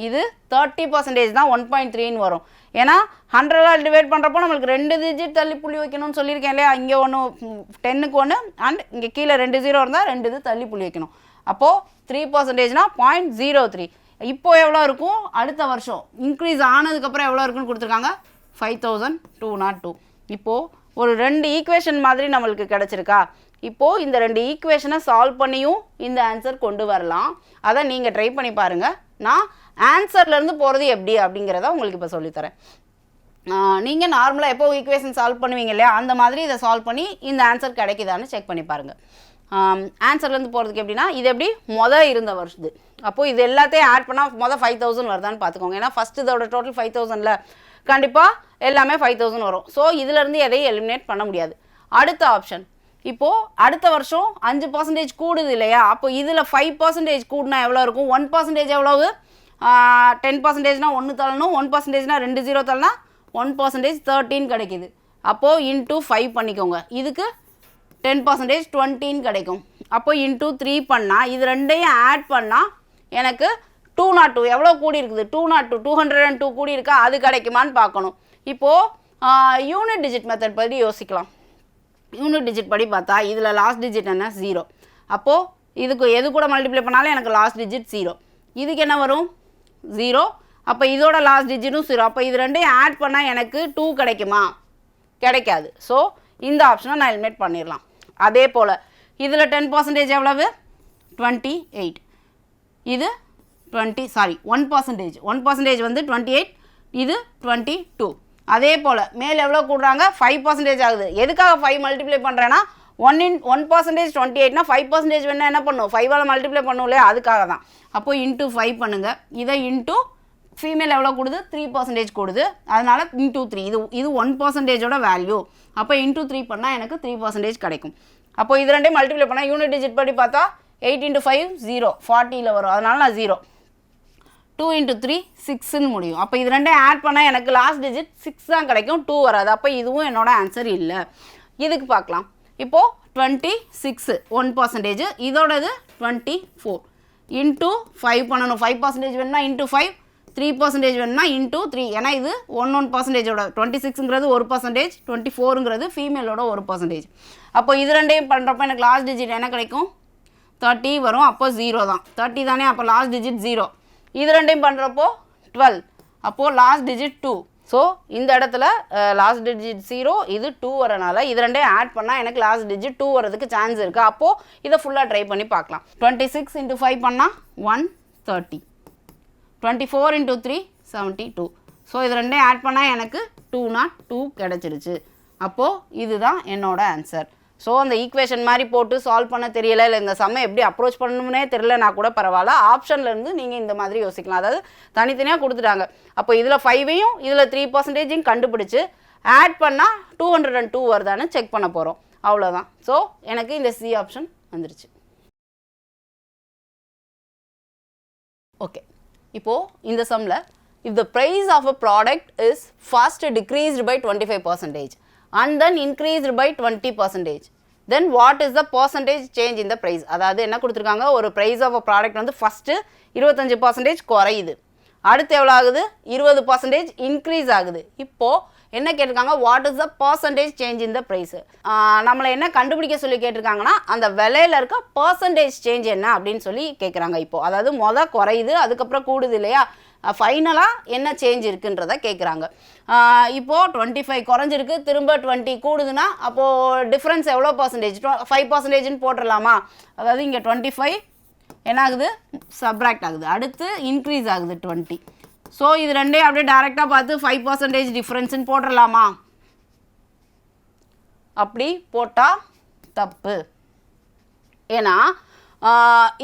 இது 30% தான் 1.3ன்னு வரும். ஏன்னா 100ஆல் டிவைட் பண்ணுறப்போ நம்மளுக்கு 2 டிஜிட் தள்ளி புள்ளி வைக்கணும்னு சொல்லியிருக்கேன் இல்லையா. இங்கே ஒன்று 10க்கு 1 அண்ட் இங்கே கீழே 2 0 இருந்தால் 2 இது தள்ளி புள்ளி வைக்கணும். அப்போது 3%னா 0.03. இப்போது எவ்வளோ இருக்கும், அடுத்த வருஷம் இன்க்ரீஸ் ஆனதுக்கப்புறம் எவ்வளோ இருக்குன்னு கொடுத்துருக்காங்க, 5202. இப்போது ஒரு 2 ஈக்குவேஷன் மாதிரி நம்மளுக்கு கிடச்சிருக்கா. இப்போது இந்த 2 ஈக்குவேஷனை சால்வ் பண்ணியும் இந்த ஆன்சர் கொண்டு வரலாம். அதை நீங்கள் ட்ரை பண்ணி பாருங்கள். நான் ஆன்சர்லேருந்து போகிறது எப்படி அப்படிங்கிறத உங்களுக்கு இப்போ சொல்லித்தரேன். நீங்கள் நார்மலாக எப்போ ஈக்குவேஷன் சால்வ் பண்ணுவீங்க இல்லையா, அந்த மாதிரி இதை சால்வ் பண்ணி இந்த ஆன்சர் கிடைக்குதான்னு செக் பண்ணி பாருங்கள். ஆன்சர்லேருந்து போகிறதுக்கு எப்படின்னா, இது எப்படி இருந்த வருஷத்து. அப்போது இது எல்லாத்தையும் ஆட் பண்ணால் 5000 வருதான்னு பார்த்துக்கோங்க. ஏன்னா ஃபஸ்ட்டு இதோட டோட்டல் 5000ல் கண்டிப்பாக எல்லாமே 5000 வரும். ஸோ இதிலேருந்து எதையும் எலிமினேட் பண்ண முடியாது. அடுத்த ஆப்ஷன், இப்போது அடுத்த வருஷம் 5% கூடுது இல்லையா. அப்போ இதில் 5% கூடுனா எவ்வளோ இருக்கும், 1% எவ்வளவு, 10%னா 1 தள்ளணும், 1%னா 2 0 தள்ளனா 1% 13 கிடைக்குது. அப்போது இன்ட்டு 5 பண்ணிக்கோங்க. இதுக்கு 10% 20 கிடைக்கும். அப்போ இன்ட்டு 3 பண்ணால் இது ரெண்டையும் ஆட் பண்ணால் எனக்கு 202 எவ்வளோ கூடி இருக்குது, 202 கூடி இருக்கா, அது கிடைக்குமான்னு பார்க்கணும். இப்போது யூனிட் டிஜிட் மெத்தட் பற்றி யோசிக்கலாம். யூனிட் டிஜிட் படி பார்த்தா இதில் லாஸ்ட் டிஜிட் என்ன, 0. அப்போது இதுக்கு எது கூட மல்டிப்ளை பண்ணாலும் எனக்கு லாஸ்ட் டிஜிட் 0. இதுக்கு என்ன வரும், 0. அப்போ இதோட லாஸ்ட் டிஜிட்டும் 0. அப்போ இது ரெண்டையும் ஆட் பண்ணால் எனக்கு 2 கிடைக்குமா, கிடைக்காது. ஸோ இந்த ஆப்ஷனை நான் எலிமினேட் பண்ணிடலாம். அதே போல் இதில் 10% எவ்வளவு, 28. இது 1% வந்து 28, இது 22. அதே போல் மேல் எவ்வளோ கூடுறாங்க, 5% ஆகுது. எதுக்காக 5 மல்டிப்ளை பண்ணுறேன்னா, 1% 28னா 5% வேணால் என்ன பண்ணும், 5ஆல் மல்டிப்ளை பண்ணும் இல்லையா, அதுக்காக தான். அப்போ இன்ட்டு 5 பண்ணுங்கள். இதை இன்ட்டு ஃபீமேல் எவ்வளோ கூடுது, 3% கூடுது. அதனால் இன்ட்டு 3, இது 1%ஓட வேல்யூ. அப்போ இன்ட்டு 3 பண்ணால் எனக்கு 3% கிடைக்கும். அப்போ இது ரெண்டையும் மல்டிப்ளை பண்ணால் யூனிட் டிஜிட் படி பார்த்தா 8 × 5 0, 40ல் வரும். அதனால் நான் 0. 2 × 3 6ன்னு முடியும். அப்போ இது ரெண்டையும் ஆட் பண்ணால் எனக்கு லாஸ்ட் டிஜிட் 6 தான் கிடைக்கும், 2 வராது. அப்போ இதுவும் என்னோட ஆன்சர் இல்லை. இதுக்கு பார்க்கலாம். இப்போது 26 1%, இதோடது 24. இன்ட்டு 5 பண்ணணும். 5% வேணும்னா இன்ட்டு 5, 3% வேணும்னா இன்ட்டு 3. ஏன்னா இது 1%ஓட 26ங்கிறது 1%, 24ங்கிறது ஃபீமேலோட 1%. அப்போ இது ரெண்டையும் பண்ணுறப்போ எனக்கு லாஸ்ட் டிஜிட் என்ன கிடைக்கும், 30 வரும். அப்போ 0 தான், 30 தானே. அப்போ லாஸ்ட் டிஜிட் 0. இது ரெண்டையும் பண்ணுறப்போ 12. அப்போது லாஸ்ட் டிஜிட் 2. ஸோ இந்த இடத்துல லாஸ்ட் டிஜிட் 0, இது 2 வரனால இது ரெண்டையும் ஆட் பண்ணால் எனக்கு லாஸ்ட் டிஜிட் 2 வரதுக்கு சான்ஸ் இருக்குது. அப்போது இதை ஃபுல்லாக ட்ரை பண்ணி பார்க்கலாம். 26 × 5 பண்ணால் 130. 24 × 3 72. ஸோ இது ரெண்டையும் ஆட் பண்ணால் எனக்கு 202 கிடச்சிருச்சு. அப்போது இதுதான் என்னோட ஆன்சர். ஸோ அந்த ஈக்குவேஷன் மாதிரி போட்டு சால்வ் பண்ண தெரியல, இல்லை இந்த சம்மை எப்படி அப்ரோச் பண்ணணும்னே தெரியலனா கூட பரவாயில்ல, ஆப்ஷன்லேருந்து நீங்கள் இந்த மாதிரி யோசிக்கலாம். அதாவது தனித்தனியாக கொடுத்துட்டாங்க. அப்போ இதில் 5ஐயும் இதில் 3%ஐயும் கண்டுபிடிச்சு ஆட் பண்ணால் 202 வருதான்னு செக் பண்ண போகிறோம். அவ்வளோதான். ஸோ எனக்கு இந்த சி ஆப்ஷன் வந்துருச்சு. ஓகே, இப்போது இந்த சம்மில் if the price of a product is first decreased by 25% and then increased by 20%, then what is the percentage change in the price? அதாவது என்ன கொடுத்துருக்காங்க, ஒரு price of a product வந்து ஃபஸ்ட்டு 25% குறையுது, அடுத்து எவ்வளோ ஆகுது, 20% இன்க்ரீஸ் ஆகுது. இப்போது என்ன கேட்டிருக்காங்க, what is the percentage change in the price. நம்மளை என்ன கண்டுபிடிக்க சொல்லி கேட்டிருக்காங்கன்னா, அந்த விலையில் இருக்க பர்சன்டேஜ் சேஞ்ச் என்ன அப்படின்னு சொல்லி கேட்குறாங்க. இப்போது அதாவது குறையுது, அதுக்கப்புறம் கூடுது இல்லையா, ஃபைனலாக என்ன சேஞ்ச் இருக்குன்றதை கேட்குறாங்க. இப்போது 25 குறைஞ்சிருக்கு, திரும்ப 20 கூடுதுன்னா அப்போது டிஃப்ரென்ஸ் எவ்வளோ பர்சன்டேஜ், 5%ன்னு போட்டுடலாமா. அதாவது இங்கே 25 என்ன ஆகுது, சப்ராக்ட் ஆகுது, அடுத்து இன்க்ரீஸ் ஆகுது 20. ஸோ இது ரெண்டையும் அப்படியே டேரெக்டாக பார்த்து 5% டிஃப்ரென்ஸ்ன்னு போட்டுடலாமா. அப்படி போட்டால் தப்பு. ஏன்னா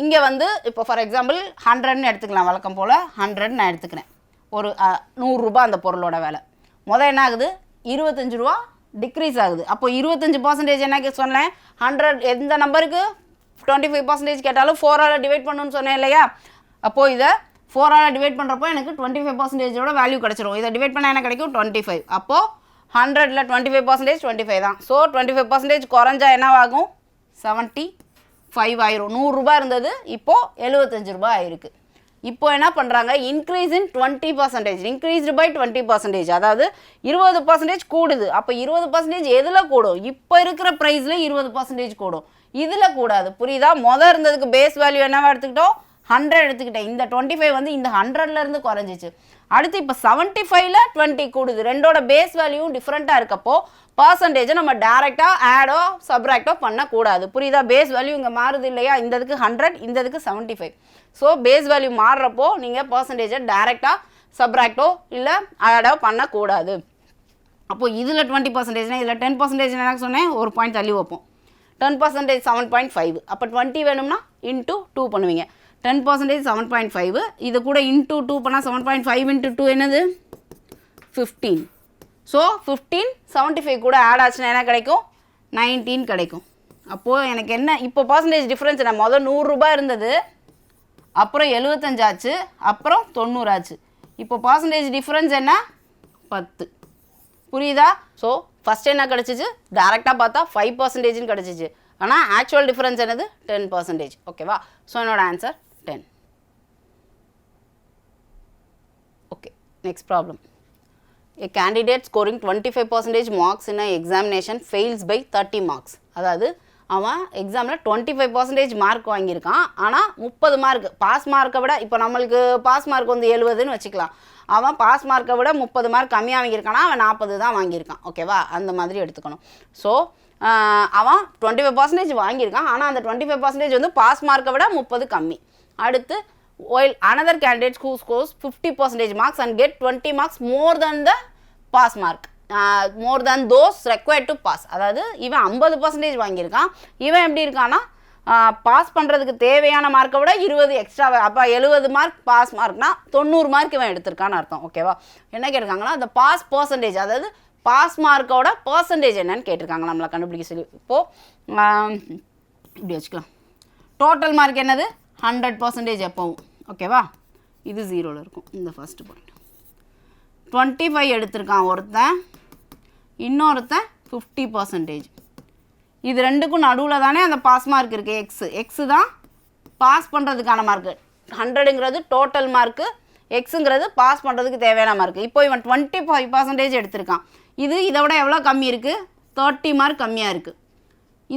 இங்கே வந்து இப்போ ஃபார் எக்ஸாம்பிள் 100ன்னு எடுத்துக்கலாம், வழக்கம் போல் 100 நான் எடுத்துக்கிறேன். ஒரு 100 ரூபா அந்த பொருளோட விலை. என்ன ஆகுது, 25 ரூபா டிக்ரீஸ் ஆகுது. அப்போ 25% என்ன சொன்னேன், 100 எந்த நம்பருக்கு 25% கேட்டாலும் 4ஆல் டிவைட் பண்ணணும்னு சொன்னேன் இல்லையா. அப்போது இதை 4ஆல் டிவைட் பண்ணுறப்போ எனக்கு 25%ஓட வேல்யூ கிடச்சிரும். இதை டிவைட் பண்ணால் என்ன கிடைக்கும், 25. அப்போது 100ல் 25% 25 தான். ஸோ 25% குறைஞ்சா என்னவாகும்? 75 ஆயிரும். 100 ரூபாய் இருந்தது, இப்போது 75 ரூபாய் ஆயிருக்கு. இப்போ என்ன பண்ணுறாங்க? இன்க்ரீஸ் இன் 20%, இன்க்ரீஸ்டு பை 20%, அதாவது 20% கூடுது. அப்போ 20% எதில் கூடும்? இப்போ இருக்கிற ப்ரைஸில் 20% கூடும், இதில் கூடாது. புரியுதா? மொதல் இருந்ததுக்கு பேஸ் வேல்யூ என்னவா எடுத்துக்கிட்டோம்? 100 எடுத்துக்கிட்டேன். இந்த 25 வந்து இந்த 100லேருந்து குறைஞ்சிச்சு. அடுத்து இப்போ 75ல் 20 கூடுது. ரெண்டோட பேஸ் வேல்யூவும் டிஃப்ரெண்ட்டாக இருக்கப்போ பர்சன்டேஜை நம்ம டேரெக்டாக ஆடோ சப்ராக்டோ பண்ணக்கூடாது. புரியுதா? பேஸ் வேல்யூ இங்கே மாறுது இல்லையா? இந்த இதுக்கு 100, இந்த இதுக்கு 75. ஸோ பேஸ் வேல்யூ மாறுறப்போ நீங்கள் பர்சன்டேஜை டேரெக்டாக சப்ராக்டோ இல்லை ஆடோ பண்ணக்கூடாது. அப்போது இதில் 20%, இதில் 10% என்ன சொன்னேன்? ஒரு பாயிண்ட் தள்ளி வைப்போம். 10% 7.5. அப்போ 20 வேணும்னா இன்ட்டு 2 பண்ணுவீங்க. 10% 7.5, இது கூட இன்ட்டு 2 பண்ணால் 7.5 இன்ட்டு 2 என்னது? 15. ஸோ 15 75 கூட ஆட் ஆச்சுன்னா என்ன கிடைக்கும்? 19 கிடைக்கும். அப்போது எனக்கு என்ன இப்போ பர்சன்டேஜ் டிஃப்ரென்ஸ் என்ன? முதல் 100 ரூபாய் இருந்தது, அப்புறம் 75 ஆச்சு, அப்புறம் 90 ஆச்சு. இப்போ பர்சன்டேஜ் டிஃப்ரென்ஸ் என்ன? 10. புரியுதா? ஸோ ஃபஸ்ட் என்ன கிடச்சிச்சு? டேரெக்டாக பார்த்தா 5%ன்னு கிடச்சிச்சு. ஆனால் ஆக்சுவல் டிஃப்ரென்ஸ் என்னது? 10%. ஓகேவா? ஸோ என்னோட answer 10. Okay, next problem. A candidate scoring 25% marks in an examination fails by 30 marks. அதாவது அவன் எக்ஸாமில் 25% மார்க் வாங்கியிருக்கான், ஆனால் 30 மார்க் பாஸ் மார்க்கை விட, இப்போ நம்மளுக்கு பாஸ் மார்க் வந்து 70ன்னு வச்சுக்கலாம், அவன் பாஸ் மார்க்கை விட 30 மார்க் கம்மியாக வாங்கியிருக்கானா, அவன் 40 தான் வாங்கியிருக்கான். ஓகேவா? அந்த மாதிரி எடுத்துக்கணும். ஸோ அவன் 25% வாங்கியிருக்கான், ஆனால் அந்த 25% வந்து பாஸ் மார்க்கை விட 30 கம்மி. அடுத்து while another candidate who scores 50% marks and get 20 marks more than the pass mark, more than those required to pass. அதாவது இவன் 50% வாங்கியிருக்கான், இவன் எப்படி இருக்கான்னா பாஸ் பண்ணுறதுக்கு தேவையான மார்க்கை விட 20 எக்ஸ்ட்ரா. அப்போ 70 மார்க் பாஸ் மார்க்னா 90 மார்க் இவன் எடுத்திருக்கான்னு அர்த்தம். ஓகேவா? என்ன கேட்டிருக்காங்கன்னா அந்த பாஸ் பர்சன்டேஜ், அதாவது பாஸ் மார்க்கோட பர்சன்டேஜ் என்னன்னு கேட்டிருக்காங்க, நம்மளை கண்டுபிடிக்க சொல்லி. இப்போது இப்படி வச்சுக்கலாம். டோட்டல் மார்க் என்னது? 100% எப்போவும். ஓகேவா? இது 0ல் இருக்கும். இந்த ஃபஸ்ட்டு பாயிண்ட் 25 எடுத்திருக்கான் ஒருத்தன், இன்னொருத்தன் 50%. இது ரெண்டுக்கும் நடுவில் தானே அந்த பாஸ் மார்க் இருக்குது. எக்ஸு தான் பாஸ் பண்ணுறதுக்கான மார்க்கு. 100ங்கிறது டோட்டல் மார்க்கு, எக்ஸுங்கிறது பாஸ் பண்ணுறதுக்கு தேவையான மார்க்கு. இப்போ இவன் 25% எடுத்திருக்கான். இது இதை விட எவ்வளோ கம்மி இருக்குது? 30 மார்க் கம்மியாக இருக்குது.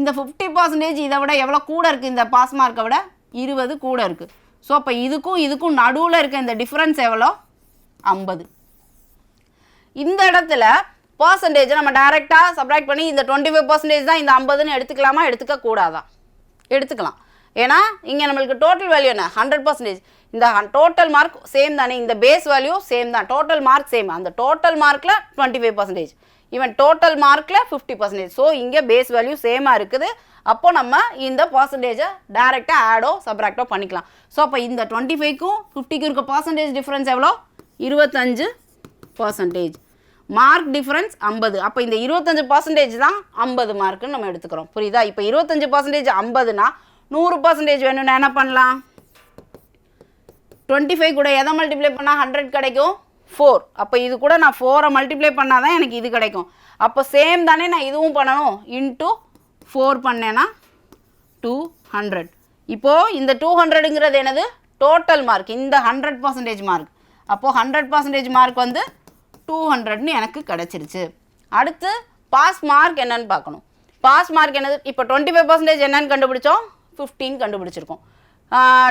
இந்த 50% இதை விட எவ்வளோ கூட இருக்குது? இந்த பாஸ் மார்க்கை விட 20 கூட இருக்குது. ஸோ அப்போ இதுக்கும் நடுவில் இருக்க இந்த டிஃப்ரென்ஸ் எவ்வளோ? 50. இந்த இடத்துல பர்சன்டேஜை நம்ம டைரெக்டாக சப்ராக்ட் பண்ணி இந்த 25% தான் இந்த 50ன்னு எடுத்துக்கலாமா, எடுத்துக்க கூடாதான்? எடுத்துக்கலாம். ஏன்னா இங்கே நம்மளுக்கு டோட்டல் வேல்யூ என்ன? 100%. இந்த டோட்டல் மார்க் சேம் தானே, இந்த பேஸ் வேல்யூ சேம் தான், டோட்டல் மார்க் சேம். அந்த டோட்டல் மார்க்கில் 25%, இவன் டோட்டல் மார்க்கில் 50%. ஸோ இங்கே பேஸ் வேல்யூ சேமாக இருக்குது. அப்போ நம்ம இந்த பர்சன்டேஜை டைரெக்டாக ஆடோ சப்ராக்டோ பண்ணிக்கலாம். ஸோ அப்போ இந்த 25க்கும் 50க்கும் இருக்க பர்சன்டேஜ் டிஃப்ரென்ஸ் எவ்வளோ? 25%. Mark difference 50. அப்போ இந்த 25% தான் 50 மார்க்குன்னு நம்ம எடுத்துக்கிறோம். புரியுதா? இப்போ 25% 50னா 100% வேணும்னா என்ன பண்ணலாம்? 25 கூட எதை மல்டிப்ளை பண்ணால் 100 கிடைக்கும்? 4. அப்போ இது கூட நான் 4ஐ மல்டிப்ளை பண்ணால் தான் எனக்கு இது கிடைக்கும். அப்போ சேம் தானே, நான் இதுவும் பண்ணணும். இன்ட்டு 4 பண்ணேன்னா 200. இப்போது இந்த 200ங்கிறது என்னது? டோட்டல் மார்க், இந்த 100% மார்க். அப்போது 100% மார்க் வந்து 200ன்னு எனக்கு கிடச்சிருச்சு. அடுத்து பாஸ் மார்க் என்னன்னு பார்க்கணும். பாஸ் மார்க் என்னது? இப்போ 25% என்னன்னு கண்டுபிடிச்சோம்? 15 கண்டுபிடிச்சிருக்கோம்.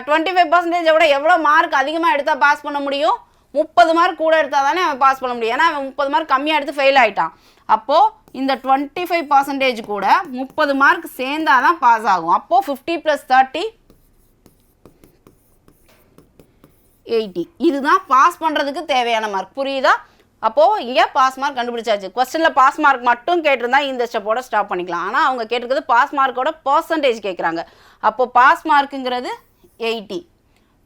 25% விட எவ்வளோ மார்க் அதிகமாக எடுத்தால் பாஸ் பண்ண முடியும்? 30 மார்க் கூட எடுத்தால் தானே அவன் பாஸ் பண்ண முடியும். ஏன்னா அவன் 30 மார்க் கம்மியாக எடுத்து ஃபெயில் ஆகிட்டான். அப்போது இந்த 25% கூட 30 மார்க் சேர்ந்தால் தான் பாஸ் ஆகும். அப்போது 50 + 30 80. இதுதான் பாஸ் பண்ணுறதுக்கு தேவையான மார்க். புரியுதா? அப்போது இங்கே பாஸ் மார்க் கண்டுபிடிச்சாச்சு. கொஸ்டினில் பாஸ் மார்க் மட்டும் கேட்டிருந்தா இந்த ஸ்டெப்போட ஸ்டாப் பண்ணிக்கலாம். ஆனால் அவங்க கேட்டிருக்கிறது பாஸ் மார்க்கோட பர்சன்டேஜ் கேட்குறாங்க. அப்போது பாஸ் மார்க்குங்கிறது 80.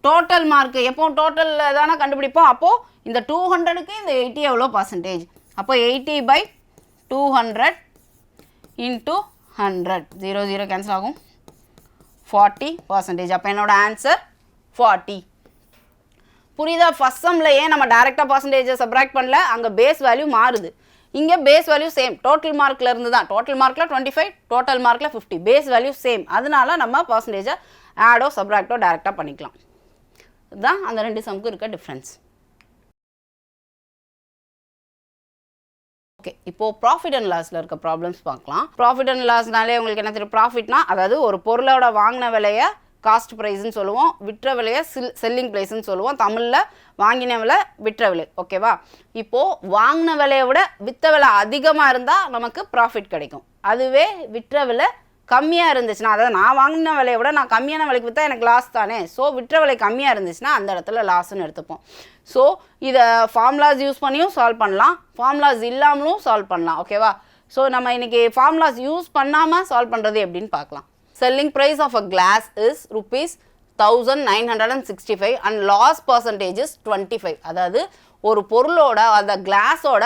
டோட்டல் மார்க்கு எப்போ டோட்டலில் தானே கண்டுபிடிப்போம். அப்போது இந்த 200க்கு இந்த 80 எவ்வளோ பர்சன்டேஜ்? அப்போ 80/200 × 100. 0 0 கேன்சல் ஆகும். 40%. அப்போ என்னோட ஆன்சர் 40. புரியுதா? ஃபஸ்ட் சம்மில் ஏன் நம்ம டேரெக்டாக பர்சன்டேஜை சப்ராக்ட் பண்ணல? அங்கே பேஸ் வேல்யூ மாறுது. இங்கே பேஸ் வேல்யூ சேம், டோட்டல் மார்க்கில் இருந்து தான், டோட்டல் மார்க்கில் 25, டோட்டல் மார்க்கில் 50, பேஸ் வேல்யூ சேம். அதனால நம்ம பர்சன்டேஜை ஆடோ சப்ராக்டோ டேரெக்டாக பண்ணிக்கலாம். இதுதான் அந்த ரெண்டு சம்க்கு இருக்க டிஃப்ரென்ஸ். ஓகே, இப்போது ப்ராஃபிட் அண்ட் லாஸில் இருக்க ப்ராப்ளம்ஸ் பார்க்கலாம். ப்ராஃபிட் அண்ட் லாஸ்னாலே உங்களுக்கு என்ன தெரியும்? ப்ராஃபிட்னா அதாவது ஒரு பொருளோட வாங்கின விலையை காஸ்ட் ப்ரைஸ்ன்னு சொல்லுவோம், விற்ற விலையை செல்லிங் ப்ரைஸ்ன்னு சொல்லுவோம். தமிழில் வாங்கின விலை விற்ற விலை. ஓகேவா? இப்போது வாங்கின விலையை விட விற்ற விலை அதிகமாக இருந்தால் நமக்கு ப்ராஃபிட் கிடைக்கும். அதுவே விற்ற விலை கம்மியாக இருந்துச்சுன்னா, அதாவது நான் வாங்கின விலையை விட நான் கம்மியான விலைக்கு விற்றா எனக்கு லாஸ் தானே. ஸோ விற்ற விலை கம்மியாக இருந்துச்சுன்னா அந்த இடத்துல லாஸ்ன்னு எடுத்துப்போம். ஸோ இதை ஃபார்முலாஸ் யூஸ் பண்ணியும் சால்வ் பண்ணலாம், ஃபார்முலாஸ் இல்லாமலும் சால்வ் பண்ணலாம். ஓகேவா? ஸோ நம்ம இன்றைக்கி ஃபார்முலாஸ் யூஸ் பண்ணாமல் சால்வ் பண்ணுறது எப்படின்னு பார்க்கலாம். Selling price of a class is ₹1965 and loss percentage is 25. அதாவது ஒரு பொருளோட அந்த கிளாஸோட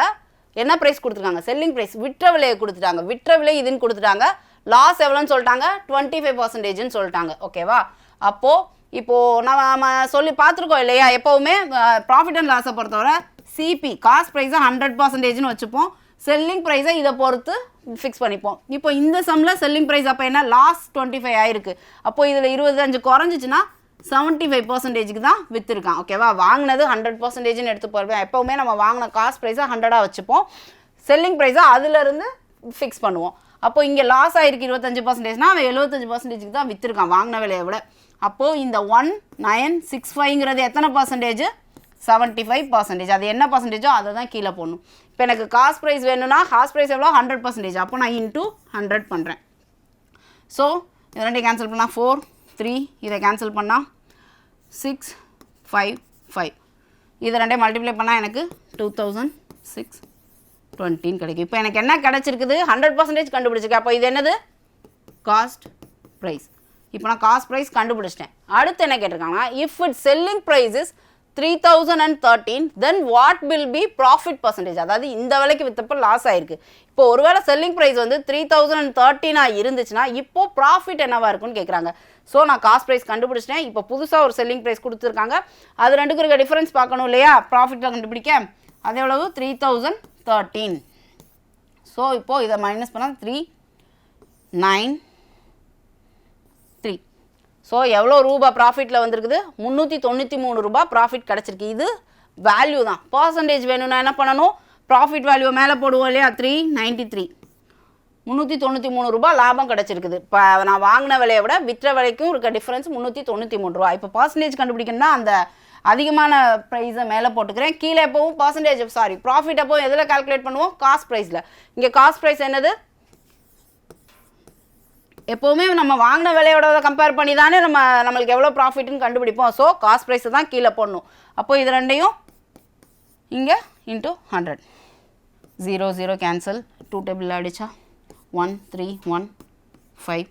என்ன ப்ரைஸ் கொடுத்துருக்காங்க? செல்லிங் ப்ரைஸ், விற்ற விலையை கொடுத்துட்டாங்க. விற்ற விலை இதுன்னு கொடுத்துட்டாங்க. லாஸ் எவ்வளோன்னு சொல்லிட்டாங்க? 25%ன்னு சொல்லிட்டாங்க. ஓகேவா? இப்போது நம்ம சொல்லி பார்த்துருக்கோம் இல்லையா, எப்போவுமே ப்ராஃபிட் அண்ட் லாஸை பொறுத்தவரை சிபி காஸ்ட் ப்ரைஸை 100%ன்னு வச்சுப்போம், செல்லிங் ப்ரைஸை இதை பொறுத்து ஃபிக்ஸ் பண்ணிப்போம். இப்போ இந்த சம்மில் செல்லிங் ப்ரைஸ் அப்போ என்ன? லாஸ் 25 ஆயிருக்கு. அப்போது இதில் 25 குறைஞ்சிச்சுன்னா 75%க்கு தான் விற்றுருக்கான். ஓகேவா? வாங்கினது 100%ன்னு எடுத்து போகிறோம். எப்போவுமே நம்ம வாங்கின காஸ்ட் ப்ரைஸை 100ஆக வச்சுப்போம், செல்லிங் ப்ரைஸை அதிலிருந்து ஃபிக்ஸ் பண்ணுவோம். அப்போ இங்கே லாஸ் ஆகிருக்கு 25%னா அவன் 75%க்கு தான் விற்றுருக்கான் வாங்கின விலையை விட. அப்போது இந்த 1965ங்கிறது எத்தனை பர்சன்டேஜ்? 75%. அது என்ன பர்சன்டேஜோ அதை தான் கீழே போடணும். இப்போ எனக்கு காஸ்ட் ப்ரைஸ் வேணும்னா காஸ்ட் ப்ரைஸ் எவ்வளோ? 100%. அப்போ நான் இன்ட்டு 100 பண்ணுறேன். ஸோ இதை ரெண்டையும் கேன்சல் பண்ணால் 4, 3, இதை கேன்சல் பண்ணால் 6, 5, 5. இதை ரெண்டையும் மல்டிப்ளை பண்ணால் எனக்கு 2620 கிடைக்கும். இப்போ எனக்கு என்ன கிடச்சிருக்குது? 100% கண்டுபிடிச்சிருக்கேன். அப்போ இது என்னது? Cost price. இப்போ நான் காஸ்ட் ப்ரைஸ் கண்டுபிடிச்சிட்டேன். அடுத்து என்ன கேட்டிருக்காங்கன்னா, if it selling price is 3013 then what will be profit percentage? அதாவது இந்த விலைக்கு விற்றப்போ லாஸ் ஆகிருக்கு. இப்போ ஒருவேளை செல்லிங் ப்ரைஸ் வந்து 3013 இருந்துச்சுன்னா இப்போது ப்ராஃபிட் என்னவாக இருக்குன்னு கேட்குறாங்க. ஸோ நான் காஸ்ட் ப்ரைஸ் கண்டுபிடிச்சிட்டேன். இப்போ புதுசாக ஒரு செல்லிங் ப்ரைஸ் கொடுத்துருக்காங்க, அது ரெண்டுக்கும் இருக்க டிஃபரன்ஸ் பார்க்கணும் இல்லையா ப்ராஃபிட்டில் கண்டுபிடிக்க. அது எவ்வளவு? 3013. ஸோ இப்போது இதை மைனஸ் பண்ணால் 393. ஸோ எவ்வளோ ரூபா ப்ராஃபிட்டில் வந்திருக்குது? ₹393 ப்ராஃபிட் கிடச்சிருக்கு. இது வேல்யூ தான். பர்சன்டேஜ் வேணும்னா என்ன பண்ணணும்? ப்ராஃபிட் வேல்யூ மேலே போடுவோம் இல்லையா? 393. ₹393 லாபம் கிடச்சிருக்குது. இப்போ நான் வாங்கின விலையை விட விற்ற விலைக்கும் இருக்க டிஃப்ரென்ஸ் ₹393. இப்போ பர்சன்டேஜ் கண்டுபிடிக்கணும்னா அந்த அதிகமான ப்ரைஸை மேலே போட்டுக்கிறேன், கீழே எப்போவும் பர்சன்டேஜ் ப்ராஃபிட் எப்போவும் எதில் கால்குலேட் பண்ணுவோம்? காஸ்ட் ப்ரைஸில். இங்கே காஸ்ட் ப்ரைஸ் என்னது? எப்போவுமே நம்ம வாங்கின விலையோட கம்பேர் பண்ணி தானே நம்மளுக்கு எவ்வளோ ப்ராஃபிட்னு கண்டுபிடிப்போம். ஸோ காஸ்ட் ப்ரைஸை தான் கீழே போடணும். அப்போது இது ரெண்டையும் இங்கே இன்ட்டு 100. 0 0 கேன்சல், 2 டேபிள் அடித்தா 1 3 1 5.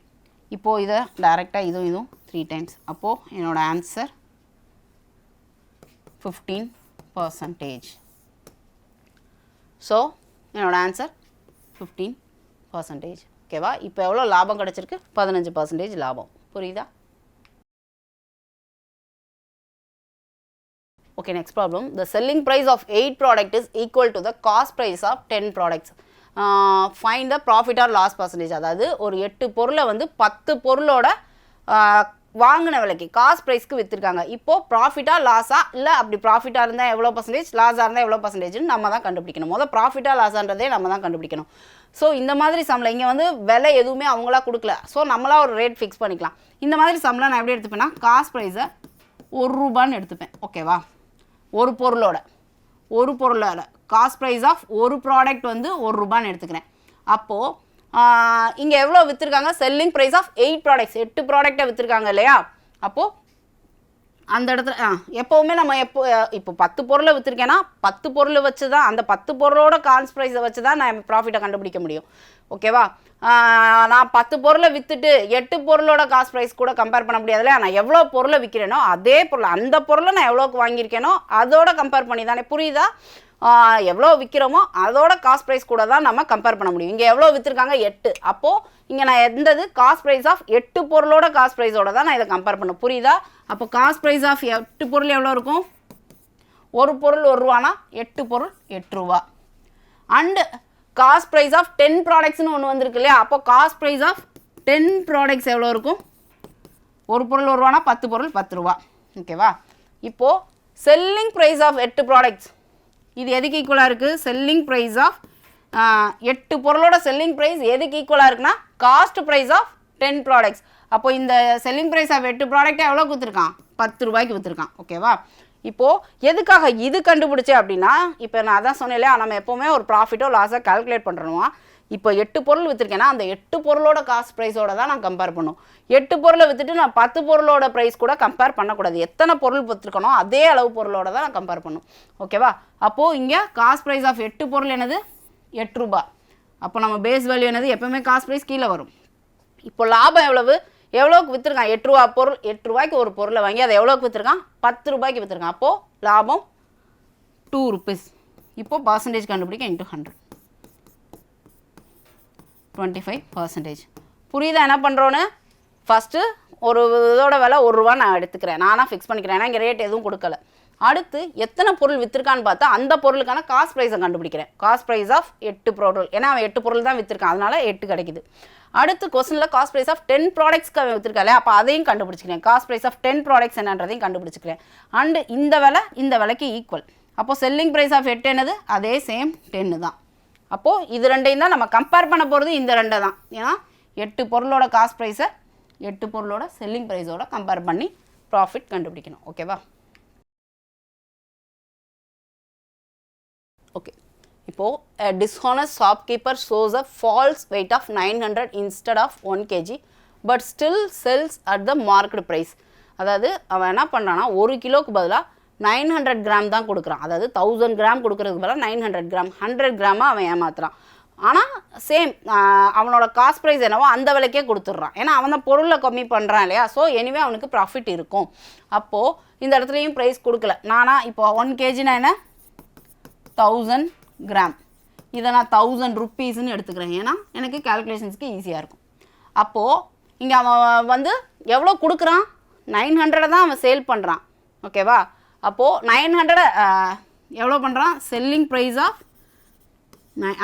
இப்போது இதை டைரெக்டாக இதுவும் 3 டைம்ஸ். அப்போது என்னோடய ஆன்சர் 15%. ஸோ என்னோட ஆன்சர் 15%. ஓகேவா? இப்போ எவ்வளோ லாபம் கிடச்சிருக்கு? 15% லாபம். புரியுதா? Okay, next problem. The selling price of 8 product is equal to the cost price of 10 products. Find the profit or loss percentage. அதாவது ஒரு 8 பொருளை வந்து 10 பொருளோட வாங்கின விலைக்கு காஸ்ட் ப்ரைஸ்க்கு விற்றுருக்காங்க. இப்போது ப்ராஃபிட்டாக லாஸா, இல்லை அப்படி ப்ராஃபிட்டாக இருந்தால் எவ்வளோ பர்சன்டேஜ், லாஸாக இருந்தால் எவ்வளோ பர்சன்டேஜ்னு நம்ம தான் கண்டுபிடிக்கணும். முதல் ப்ராஃபிட்டாக லாஸான்றதே நம்ம தான் கண்டுபிடிக்கணும். ஸோ இந்த மாதிரி சம்மில் இங்கே வந்து விலை எதுவுமே அவங்களா கொடுக்கல, ஸோ நம்மளா ஒரு ரேட் ஃபிக்ஸ் பண்ணிக்கலாம். இந்த மாதிரி சம்மில் நான் எப்படி எடுத்துப்பேன்னா, காஸ்ட் ப்ரைஸை ₹1 எடுத்துப்பேன். ஓகேவா? ஒரு பொருளோட காஸ்ட் ப்ரைஸ் ஆஃப் ஒரு ப்ராடக்ட் வந்து ₹1 எடுத்துக்கிறேன். அப்போது இங்கே எவ்வளோ விற்றுருக்காங்க? செல்லிங் ப்ரைஸ் ஆஃப் 8 ப்ராடக்ட்ஸ், 8 ப்ராடக்டை விற்றுருக்காங்க இல்லையா? அப்போது அந்த இடத்துல எப்போவுமே நம்ம இப்போ 10 பொருளை விற்றுருக்கேன்னா 10 பொருளை வச்சு தான், அந்த 10 பொருளோட காஸ்ட் ப்ரைஸை வச்சு தான் நான் ப்ராஃபிட்டை கண்டுபிடிக்க முடியும். ஓகேவா? நான் 10 பொருளை விற்றுட்டு 8 பொருளோட காஸ்ட் ப்ரைஸ் கூட கம்பேர் பண்ண முடியாது இல்லையா? நான் எவ்வளோ பொருளை விற்கிறேனோ அதே பொருள், அந்த பொருளை நான் எவ்வளோக்கு வாங்கியிருக்கேனோ அதோட கம்பேர் பண்ணி தானே. புரியுதா? எவ்வளோ விற்கிறோமோ அதோட காஸ்ட் ப்ரைஸ் கூட தான் நம்ம கம்பேர் பண்ண முடியும். இங்கே எவ்வளோ விற்றுருக்காங்க? 8. அப்போது இங்கே நான் எந்தது காஸ்ட் ப்ரைஸ் ஆஃப் 8 பொருளோட காஸ்ட் ப்ரைஸோட தான் நான் இதை கம்பேர் பண்ண. புரியுதா? அப்போ காஸ்ட் ப்ரைஸ் ஆஃப் 8 பொருள் எவ்வளோ இருக்கும்? ஒரு பொருள் ₹1னா 8 பொருள் ₹8. அண்டு காஸ்ட் ப்ரைஸ் ஆஃப் 10 ப்ராடக்ட்ஸ்னு ஒன்று வந்திருக்கு இல்லையா? அப்போ காஸ்ட் ப்ரைஸ் ஆஃப் 10 ப்ராடக்ட்ஸ் எவ்வளோ இருக்கும்? ஒரு பொருள் 1 ரூபானா 10 பொருள் 10 ரூபா. ஓகேவா? இப்போது செல்லிங் ப்ரைஸ் ஆஃப் 8 ப்ராடக்ட்ஸ் இது எதுக்கு ஈக்குவலாக இருக்குது? செல்லிங் ப்ரைஸ் ஆஃப் 8 பொருளோட செல்லிங் ப்ரைஸ் எதுக்கு ஈக்குவலாக இருக்குன்னா காஸ்ட் ப்ரைஸ் ஆஃப் 10 ப்ராடக்ட்ஸ். அப்போ இந்த செல்லிங் ப்ரைஸ் ஆஃப் 8 ப்ராடக்ட்டை எவ்வளோ கொடுத்துருக்கான்? 10 ரூபாய்க்கு விற்றுருக்கான். ஓகேவா? இப்போது எதுக்காக இது கண்டுபிடிச்சேன் அப்படின்னா, இப்போ நான் அதான் சொன்னேன் இல்லையா, நம்ம எப்போவுமே ஒரு ப்ராஃபிட்டோ லாஸை கால்குலேட் பண்ணுறோமா, இப்போ 8 பொருள் விற்றுருக்கேன்னா அந்த 8 பொருளோட காஸ்ட் ப்ரைஸோட தான் நான் கம்பேர் பண்ணும். 8 பொருளை விற்றுட்டு நான் 10 பொருளோட ப்ரைஸ் கூட கம்பேர் பண்ணக்கூடாது. எத்தனை பொருள் விற்றுருக்கணும் அதே அளவு பொருளோட தான் நான் கம்பேர் பண்ணும். ஓகேவா? அப்போது இங்கே காஸ்ட் ப்ரைஸ் ஆஃப் 8 பொருள் என்னது? 8 ரூபா. அப்போ நம்ம பேஸ் வேல்யூ என்னது? எப்போவுமே காஸ்ட் ப்ரைஸ் கீழே வரும். இப்போ லாபம் எவ்வளோக்கு விற்றுருக்கான்? 8 ரூபா பொருள். 8 ரூபாய்க்கு ஒரு பொருளை வாங்கி அதை எவ்வளோக்கு விற்றுருக்கான்? 10 ரூபாய்க்கு விற்றுருக்கான். அப்போது லாபம் 2 rupees. இப்போது பர்சன்டேஜ் கண்டுபிடிக்க இன்ட்டு 100 25%. புரியுதா என்ன பண்ணுறோன்னு? ஃபஸ்ட்டு ஒரு இதோட விலை 1 ரூபா நான் எடுத்துக்கிறேன், நானாக ஃபிக்ஸ் பண்ணிக்கிறேன், ஏன்னா இங்கே ரேட் எதுவும் கொடுக்கல. அடுத்து எத்தனை பொருள் விற்றுருக்கான்னு பார்த்தா அந்த பொருளுக்கான காஸ்ட் ப்ரைஸை கண்டுபிடிக்கிறேன். காஸ்ட் ப்ரைஸ் ஆஃப் 8 பொருள், ஏன்னா அவன் 8 பொருள் தான் விற்றுருக்கான், அதனால் 8 கிடைக்குது. அடுத்து கொஸ்டினில் காஸ்ட் ப்ரைஸ் ஆஃப் 10 ப்ராடக்ட்ஸ்க்கு அவன் விற்றுருக்காலே, அப்போ அதையும் கண்டுபிடிச்சிக்கிறேன். காஸ்ட் ப்ரைஸ் ஆஃப் 10 ப்ராடக்ட்ஸ் என்னன்றதையும் கண்டுபிடிச்சிக்கிறேன். அண்டு இந்த விலைக்கு ஈக்குவல். அப்போது செல்லிங் ப்ரைஸ் ஆஃப் 8 என்னது? அதே சேம் 10 தான். அப்போது இது ரெண்டையும் தான் நம்ம கம்பேர் பண்ண போகிறது, இந்த ரெண்டை தான். ஏன்னா 8 பொருளோட காஸ்ட் ப்ரைஸை 8 பொருளோட செல்லிங் ப்ரைஸோட கம்பேர் பண்ணி ப்ராஃபிட் கண்டுபிடிக்கணும். ஓகேவா? ஓகே, இப்போது a dishonest shopkeeper shows a false weight of 900 instead of 1 kg but still sells at the marked price. அதாவது அவன் என்ன பண்ணுறான்னா 1 கிலோக்கு பதிலாக 900 கிராம் தான் கொடுக்குறான். அதாவது 1000 கிராம் கொடுக்குறதுக்கு பதிலாக 900 கிராம் 100 கிராமாக அவன் ஏமாத்துறான். ஆனால் சேம் அவனோட காஸ்ட் ப்ரைஸ் என்னவோ அந்த விலைக்கே கொடுத்துட்றான். ஏன்னா அவன் தான் பொருளை கம்மி பண்ணுறான் இல்லையா? ஸோ எனிவே அவனுக்கு ப்ராஃபிட் இருக்கும். அப்போது இந்த இடத்துலையும் ப்ரைஸ் கொடுக்கல. நானா இப்போ 1 kgனா என்ன? 1000 கிராம். இதை நான் 1000 rupeesன்னு எடுத்துக்கிறேன், ஏன்னா எனக்கு கால்குலேஷன்ஸ்க்கு ஈஸியாக இருக்கும். அப்போது இங்கே அவன் வந்து எவ்வளோ கொடுக்குறான்? 900 தான் அவன் சேல் பண்ணுறான். ஓகேவா? அப்போது 900 எவ்வளோ பண்ணுறான்? செல்லிங் ப்ரைஸ் ஆஃப்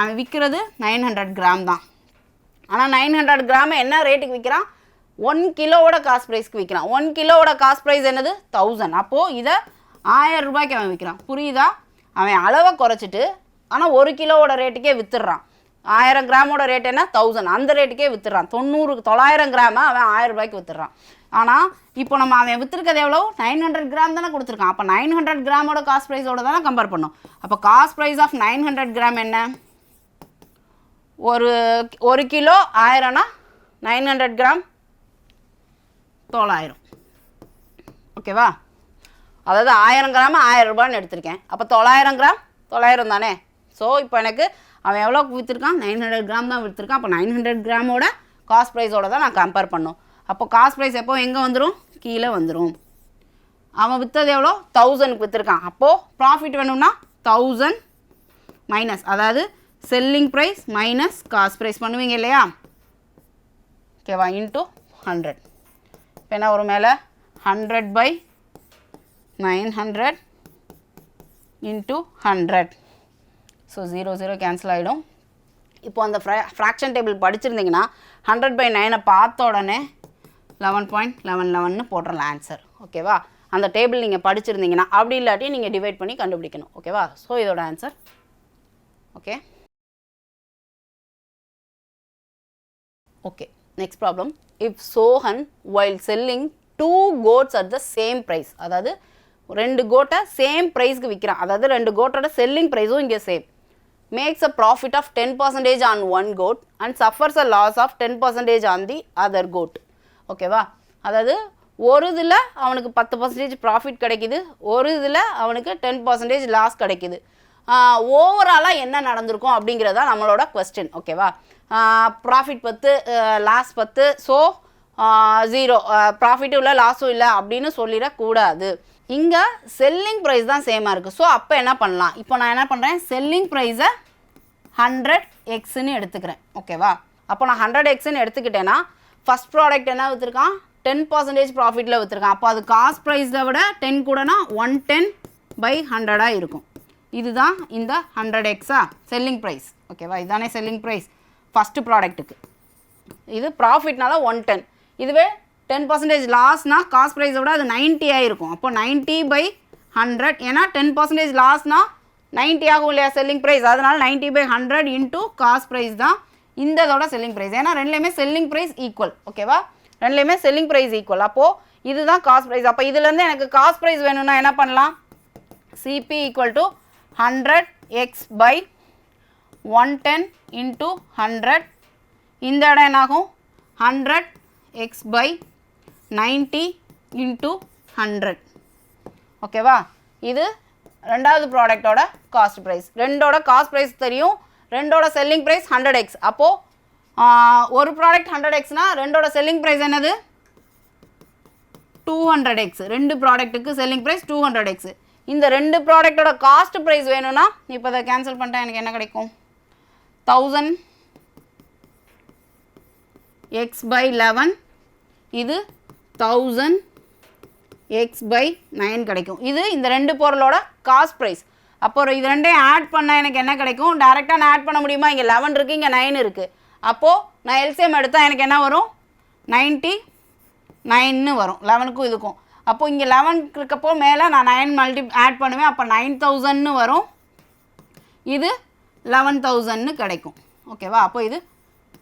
அவன் விற்கிறது 900 கிராம் தான். ஆனால் 900 கிராமை என்ன ரேட்டுக்கு விற்கிறான்? 1 கிலோவோட காஸ்ட் ப்ரைஸ்க்கு விற்கிறான். 1 கிலோவோட காஸ்ட் ப்ரைஸ் என்னது? 1000. அப்போது இதை 1000 ரூபாய்க்கு அவன் விற்கிறான். புரியுதா? அவன் அளவை குறைச்சிட்டு ஆனால் 1 கிலோவோட ரேட்டுக்கே விற்றுறான். 1000 கிராமோட ரேட் என்ன? 1000. அந்த ரேட்டுக்கே விற்றுறான். 900 கிராமை அவன் 1000 ரூபாய்க்கு விற்றுறான். ஆனால் இப்போ நம்ம அவன் விற்றுருக்கிறது எவ்வளோ? 900 கிராம் தானே கொடுத்துருக்கான். அப்போ 900 கிராமோட காஸ்ட் ப்ரைஸோட தானே கம்பேர் பண்ணோம். அப்போ காஸ்ட் ப்ரைஸ் ஆஃப் 900 கிராம் என்ன? ஒரு கிலோ 1000னா 900 கிராம் 900. ஓகேவா? அதாவது 1000 கிராம் 1000 ரூபான்னு எடுத்திருக்கேன். அப்போ 900 கிராம் 900 தானே. ஸோ இப்போ எனக்கு அவன் எவ்வளோ விற்றுருக்கான்? 900 கிராம் தான் விற்றுருக்கான். அப்போ 900 கிராமோட காஸ்ட் ப்ரைஸோட தான் நான் கம்பேர் பண்ணோம். அப்போ காஸ்ட் ப்ரைஸ் எப்போ எங்கே வந்துடும்? கீழே வந்துடும். அவன் விற்றது எவ்வளோ? 1000க்கு விற்றுருக்கான். அப்போது ப்ராஃபிட் வேணும்னா 1000 மைனஸ், அதாவது selling price minus cost price பண்ணுவீங்க இல்லையா? ஓகேவா? இன்ட்டு 100. இப்போ என்ன ஒரு மேலே 100/900 இன்ட்டு 100. ஸோ 0 0 கேன்சல் ஆகிடும். இப்போ அந்த ஃப்ராக்ஷன் டேபிள் படிச்சிருந்தீங்கன்னா 100/9 பார்த்த உடனே 11.1111ன்னு போட்டுடலாம் ஆன்சர். ஓகேவா? அந்த டேபிள் நீங்கள் படிச்சிருந்தீங்கன்னா, அப்படி இல்லாட்டி நீங்கள் டிவைட் பண்ணி கண்டுபிடிக்கணும். ஓகேவா? ஸோ இதோட answer. Okay okay next problem. If Sohan while selling 2 goats at the same price, அதாவது 2 கோட்டை சேம் ப்ரைஸ்க்கு விற்கிறான். அதாவது 2 கோட்டோட செல்லிங் ப்ரைஸும் இங்கே same. Makes a profit of 10% on 1 goat and suffers a loss of 10% on the other goat. ஓகேவா? அதாவது ஒரு இதில் அவனுக்கு 10% ப்ராஃபிட் கிடைக்கிது, ஒரு இதில் அவனுக்கு 10% லாஸ் கிடைக்கிது. ஓவராலாக என்ன நடந்திருக்கும் அப்படிங்கிறதா நம்மளோட கொஸ்டின். ஓகேவா? Profit 10 loss 10. ஸோ 0, ப்ராஃபிட்டும் இல்லை லாஸும் இல்லை அப்படின்னு சொல்லிடக்கூடாது. இங்கே செல்லிங் ப்ரைஸ் தான் சேமாக இருக்குது. ஸோ அப்போ என்ன பண்ணலாம்? இப்போ நான் என்ன பண்ணுறேன்? செல்லிங் ப்ரைஸை 100xன்னு எடுத்துக்கிறேன். ஓகேவா? அப்போ நான் 100xன்னு எடுத்துக்கிட்டேன்னா ஃபஸ்ட் ப்ராடக்ட் என்ன விற்றுருக்கான்? 10% ப்ராஃபிட்டில் விற்றுருக்கான். அப்போ அது காஸ்ட் ப்ரைஸை விட 10 கூடனா 110/100 இருக்கும். இதுதான் இந்த 100x செல்லிங் ப்ரைஸ். ஓகேவா, இதுதானே செல்லிங் ப்ரைஸ் ஃபஸ்ட்டு ப்ராடக்ட்டுக்கு. இது ப்ராஃபிட்னால 110. இதுவே 10% லாஸ்னால் காஸ்ட் ப்ரைஸை விட அது 90 ஆகிருக்கும். அப்போ 90/100, ஏன்னா 10% லாஸ்னால் 90 ஆகும் இல்லையா செல்லிங் ப்ரைஸ், அதனால் 90/100 இன்ட்டு காஸ்ட் ப்ரைஸ் தான் இந்த இதோட செல்லிங் ப்ரைஸ். ஏன்னா ரெண்டுலேயுமே செல்லிங் ப்ரைஸ் ஈக்குவல். ஓகேவா, ரெண்டுலேயுமே செல்லிங் ப்ரைஸ் ஈக்குவல். அப்போது இதுதான் காஸ்ட் ப்ரைஸ். அப்போ இதுலேருந்து எனக்கு காஸ்ட் ப்ரைஸ் வேணும்னா என்ன பண்ணலாம்? CP = 100x/110 into 100. இந்த இடம் என்னாகும்? 100x/90 into 100. ஓகேவா, இது ரெண்டாவது ப்ராடக்டோட காஸ்ட் ப்ரைஸ். ரெண்டோட காஸ்ட் ப்ரைஸ் தெரியும், ரெண்டோட செல்லிங் ப்ரைஸ் 100x. அப்போது ஒரு ப்ராடக்ட் 100xனா ரெண்டோட செல்லிங் ப்ரைஸ் என்னது? 200x. ரெண்டு ப்ராடக்ட்டுக்கு செல்லிங் ப்ரைஸ் 200x. இந்த ரெண்டு ப்ராடக்டோட காஸ்ட் ப்ரைஸ் வேணும்னா இப்போ இதை கேன்சல் பண்ணிட்டா எனக்கு என்ன கிடைக்கும்? 1000x/11, இது 1000x/9 கிடைக்கும். இது இந்த ரெண்டு பொருளோட காஸ்ட் ப்ரைஸ். அப்போ இது ரெண்டையும் ஆட் பண்ணால் எனக்கு என்ன கிடைக்கும்? டேரெக்டாக நான் ஆட் பண்ண முடியுமா? இங்கே 11 இருக்குது, இங்கே 9 இருக்குது. அப்போது நான் எல்சிஎம் எடுத்தால் எனக்கு என்ன வரும்? 99ன்னு வரும் 11க்கும் இதுக்கும். அப்போது இங்கே 11 இருக்கப்போ மேலே நான் 9 ஆட் பண்ணுவேன். அப்போ 9000ன்னு வரும், இது 11000ன்னு கிடைக்கும். ஓகேவா, அப்போ இது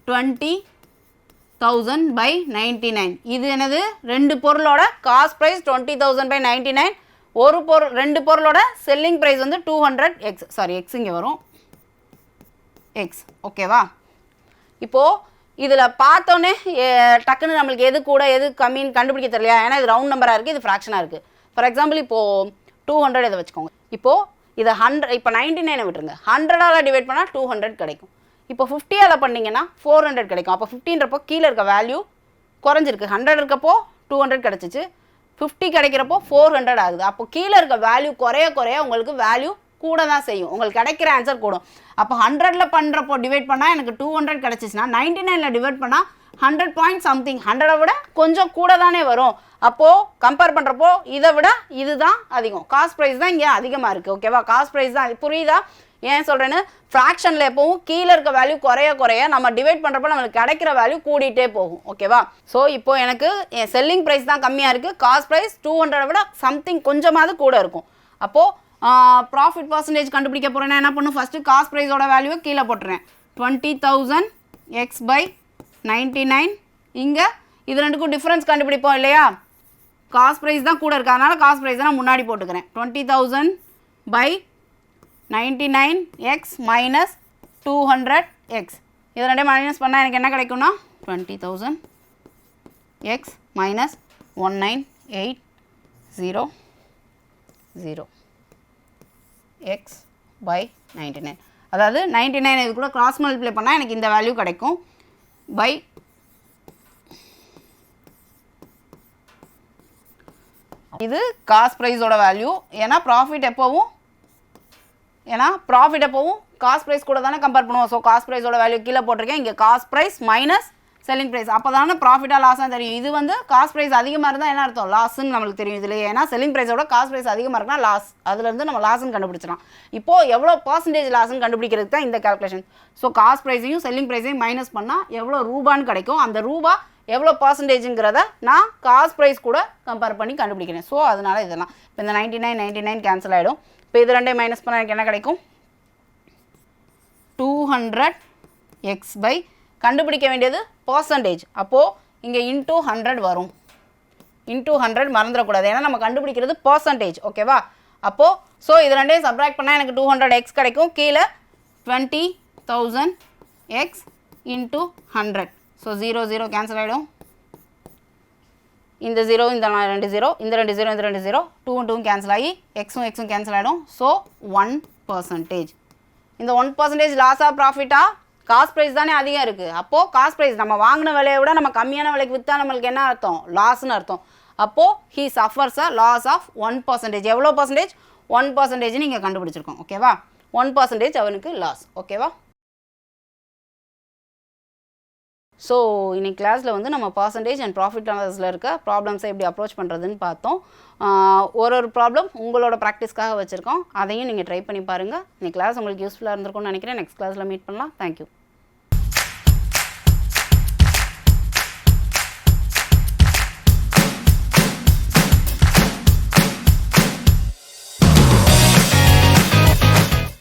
20,000/99. இது என்னது? ரெண்டு பொருளோட காஸ்ட் ப்ரைஸ் 20,000/99. ஒரு பொருள், ரெண்டு பொருளோட செல்லிங் ப்ரைஸ் வந்து 200x. சாரி, எக்ஸ் இங்கே வரும், எக்ஸ். ஓகேவா, இப்போது இதில் பார்த்தோன்னே டக்குன்னு நம்மளுக்கு எது கூட எது கம்மின்னு கண்டுபிடிக்க தெரியலையா? ஏன்னா இது ரவுண்ட் நம்பராக இருக்குது, இது ஃப்ராக்ஷனாக இருக்குது. ஃபார் எக்ஸாம்பிள் இப்போது 200 இதை வச்சுக்கோங்க. இப்போது இதை 100, இப்போ 99 விட்டுருங்க, 100ஆல் டிவைட் பண்ணால் 200 கிடைக்கும். இப்போ 50ஆல் பண்ணிங்கன்னா 400 கிடைக்கும். அப்போ 50ன்றப்போ கீழே இருக்க வேல்யூ குறைஞ்சிருக்கு. 100 இருக்கப்போ 200 கிடச்சிச்சு, 50 கிடைக்கிறப்போ 400 ஆகுது. அப்போ கீழே இருக்க வேல்யூ குறைய குறைய உங்களுக்கு வேல்யூ கூட தான் செய்யும், உங்களுக்கு கிடைக்கிற ஆன்சர் கூடும். அப்போ 100ல் பண்ணுறப்போ டிவைட் பண்ணால் எனக்கு 200 கிடச்சிச்சின்னா 99ல் டிவைட் பண்ணால் 100 பாயிண்ட் சம்திங், 100ஐ விட கொஞ்சம் கூட தானே வரும். அப்போது கம்பேர் பண்ணுறப்போ இதை விட இதுதான் அதிகம். காஸ்ட் ப்ரைஸ் தான் இங்கே அதிகமாக இருக்குது. ஓகேவா, காஸ்ட் ப்ரைஸ் தான். புரியுதா ஏன் சொல்கிறேன்னு? ஃப்ராக்ஷனில் எப்போவும் கீழே இருக்க வேல்யூ குறைய குறைய நம்ம டிவைட் பண்ணுறப்போ நம்மளுக்கு கிடைக்கிற வேல்யூ கூடிகிட்டே போகும். ஓகேவா, ஸோ இப்போது எனக்கு என் செல்லிங் ப்ரைஸ் தான் கம்மியாக இருக்குது, காஸ்ட் ப்ரைஸ் 200 விட சம்திங் கொஞ்சமாவது கூட இருக்கும். அப்போது ப்ராஃபிட் பர்சன்டேஜ் கண்டுபிடிக்க போகிறேன்னா என்ன பண்ணும்? ஃபஸ்ட்டு காஸ்ட் ப்ரைஸோட வேல்யூவை கீழே போட்டுறேன். 20,000x/99. இங்கே இது ரெண்டுக்கும் டிஃப்ரென்ஸ் கண்டுபிடிப்போம் இல்லையா? காஸ்ட் ப்ரைஸ் தான் கூட இருக்குது, அதனால் காஸ்ட் ப்ரைஸ் நான் முன்னாடி போட்டுக்கிறேன். 20,000/99x minus 200x. இது ரெண்டையும் மைனஸ் பண்ணால் எனக்கு என்ன கிடைக்கும்னா 20,000x மைனஸ் 19,800 x/99. அதாவது 99 இது கூட கிராஸ் மல்டிப்ளை பண்ணால் எனக்கு இந்த வேல்யூ கிடைக்கும். பை இது காஸ்ட் ப்ரைஸோட வேல்யூ. ஏன்னா ப்ராஃபிட் எப்போவும் காஸ்ட் ப்ரைஸ் கூட தானே கம்பேர் பண்ணுவோம். ஸோ காஸ்ட் ப்ரைஸோட வேல்யூ கீழே போட்டிருக்கேன். இங்கே cost price minus selling price. அப்போ தானே ப்ராஃபிட்டாக லாஸாக தெரியும். இது வந்து காஸ்ட் ப்ரைஸ் அதிகமாக இருந்தால் என்ன அர்த்தம்? லாஸ்ன்னு நம்மளுக்கு தெரியும் இதில். ஏன்னா செல்லிங் ப்ரைஸோட காஸ்ட் ப்ரைஸ் அதிகமாக இருக்குன்னா லாஸ், அதுலேருந்து நம்ம லாஸ்ன்னு கண்டுபிடிச்சிடலாம். இப்போது எவ்வளோ பர்சன்டேஜ் லாஸ்ன்னு கண்டுபிடிக்கிறதுக்கு தான் இந்த கால்குலேஷன். ஸோ காஸ்ட் ப்ரைஸையும் செல்லிங் ப்ரைஸையும் மைனஸ் பண்ணால் எவ்வளோ ரூபான்னு கிடைக்கும். அந்த ரூபா எவ்வளோ பர்சன்டேஜுங்கிறத நான் காஸ்ட் ப்ரைஸ் கூட கம்பேர் பண்ணி கண்டுபிடிக்கிறேன். ஸோ அதனால் இதெல்லாம் இப்போ இந்த 99 கேன்சல் ஆகிடும். இப்போ இது ரெண்டையும் மைனஸ் பண்ணால் எனக்கு என்ன கிடைக்கும்? 200x/, கண்டுபிடிக்க வேண்டியது பர்சன்டேஜ். அப்போது இங்கே இன்டூ 100 வரும். இன்டூ 100 மறந்துடக்கூடாது, ஏன்னா நம்ம கண்டுபிடிக்கிறது பர்சன்டேஜ். ஓகேவா, அப்போது ஸோ இது ரெண்டையும் சப்ராக்ட் பண்ணால் எனக்கு 200x கிடைக்கும். கீழே 20,000x இன்டூ 100. ஸோ 0 0 கேன்சல் ஆகிடும். இந்த 0 இந்த 2 0, இந்த 2 0 இந்த 2 0, 2 2 கேன்சல் ஆகி எக்ஸும் கேன்சல் ஆகிடும். ஸோ 1%. இந்த 1% லாஸாக ப்ராஃபிட்டா? காஸ்ட் ப்ரைஸ் தானே அதிகம் இருக்குது. அப்போது காஸ்ட் ப்ரைஸ் நம்ம வாங்கின விலையை விட நம்ம கம்மியான விலைக்கு விற்றா நம்மளுக்கு என்ன அர்த்தம்? லாஸ்ன்னு அர்த்தம். அப்போது he suffers a loss of 1%. எவ்வளோ பர்சன்டேஜ்? 1% நீங்கள் கண்டுபிடிச்சிருக்கோம். ஓகேவா, 1% அவனுக்கு லாஸ். ஓகேவா, ஸோ இன்னைக்கு கிளாஸில் வந்து நம்ம பர்சன்டேஜ் அண்ட் ப்ராஃபிட் அனாலிசிஸில் இருக்க ப்ராப்ளம்ஸை எப்படி அப்ரோச் பண்ணுறதுன்னு பார்த்தோம். ஒரு ப்ராப்ளம் உங்களோட ப்ராக்டிஸ்க்காக வச்சுருக்கோம். அதையும் நீங்கள் ட்ரை பண்ணி பாருங்கள். இன்னைக்கு கிளாஸ் உங்களுக்கு யூஸ்ஃபுல்லாக இருந்திருக்கும்னு நினைக்கிறேன். நெக்ஸ்ட் கிளாஸில் மீட் பண்ணலாம். தேங்க்யூ.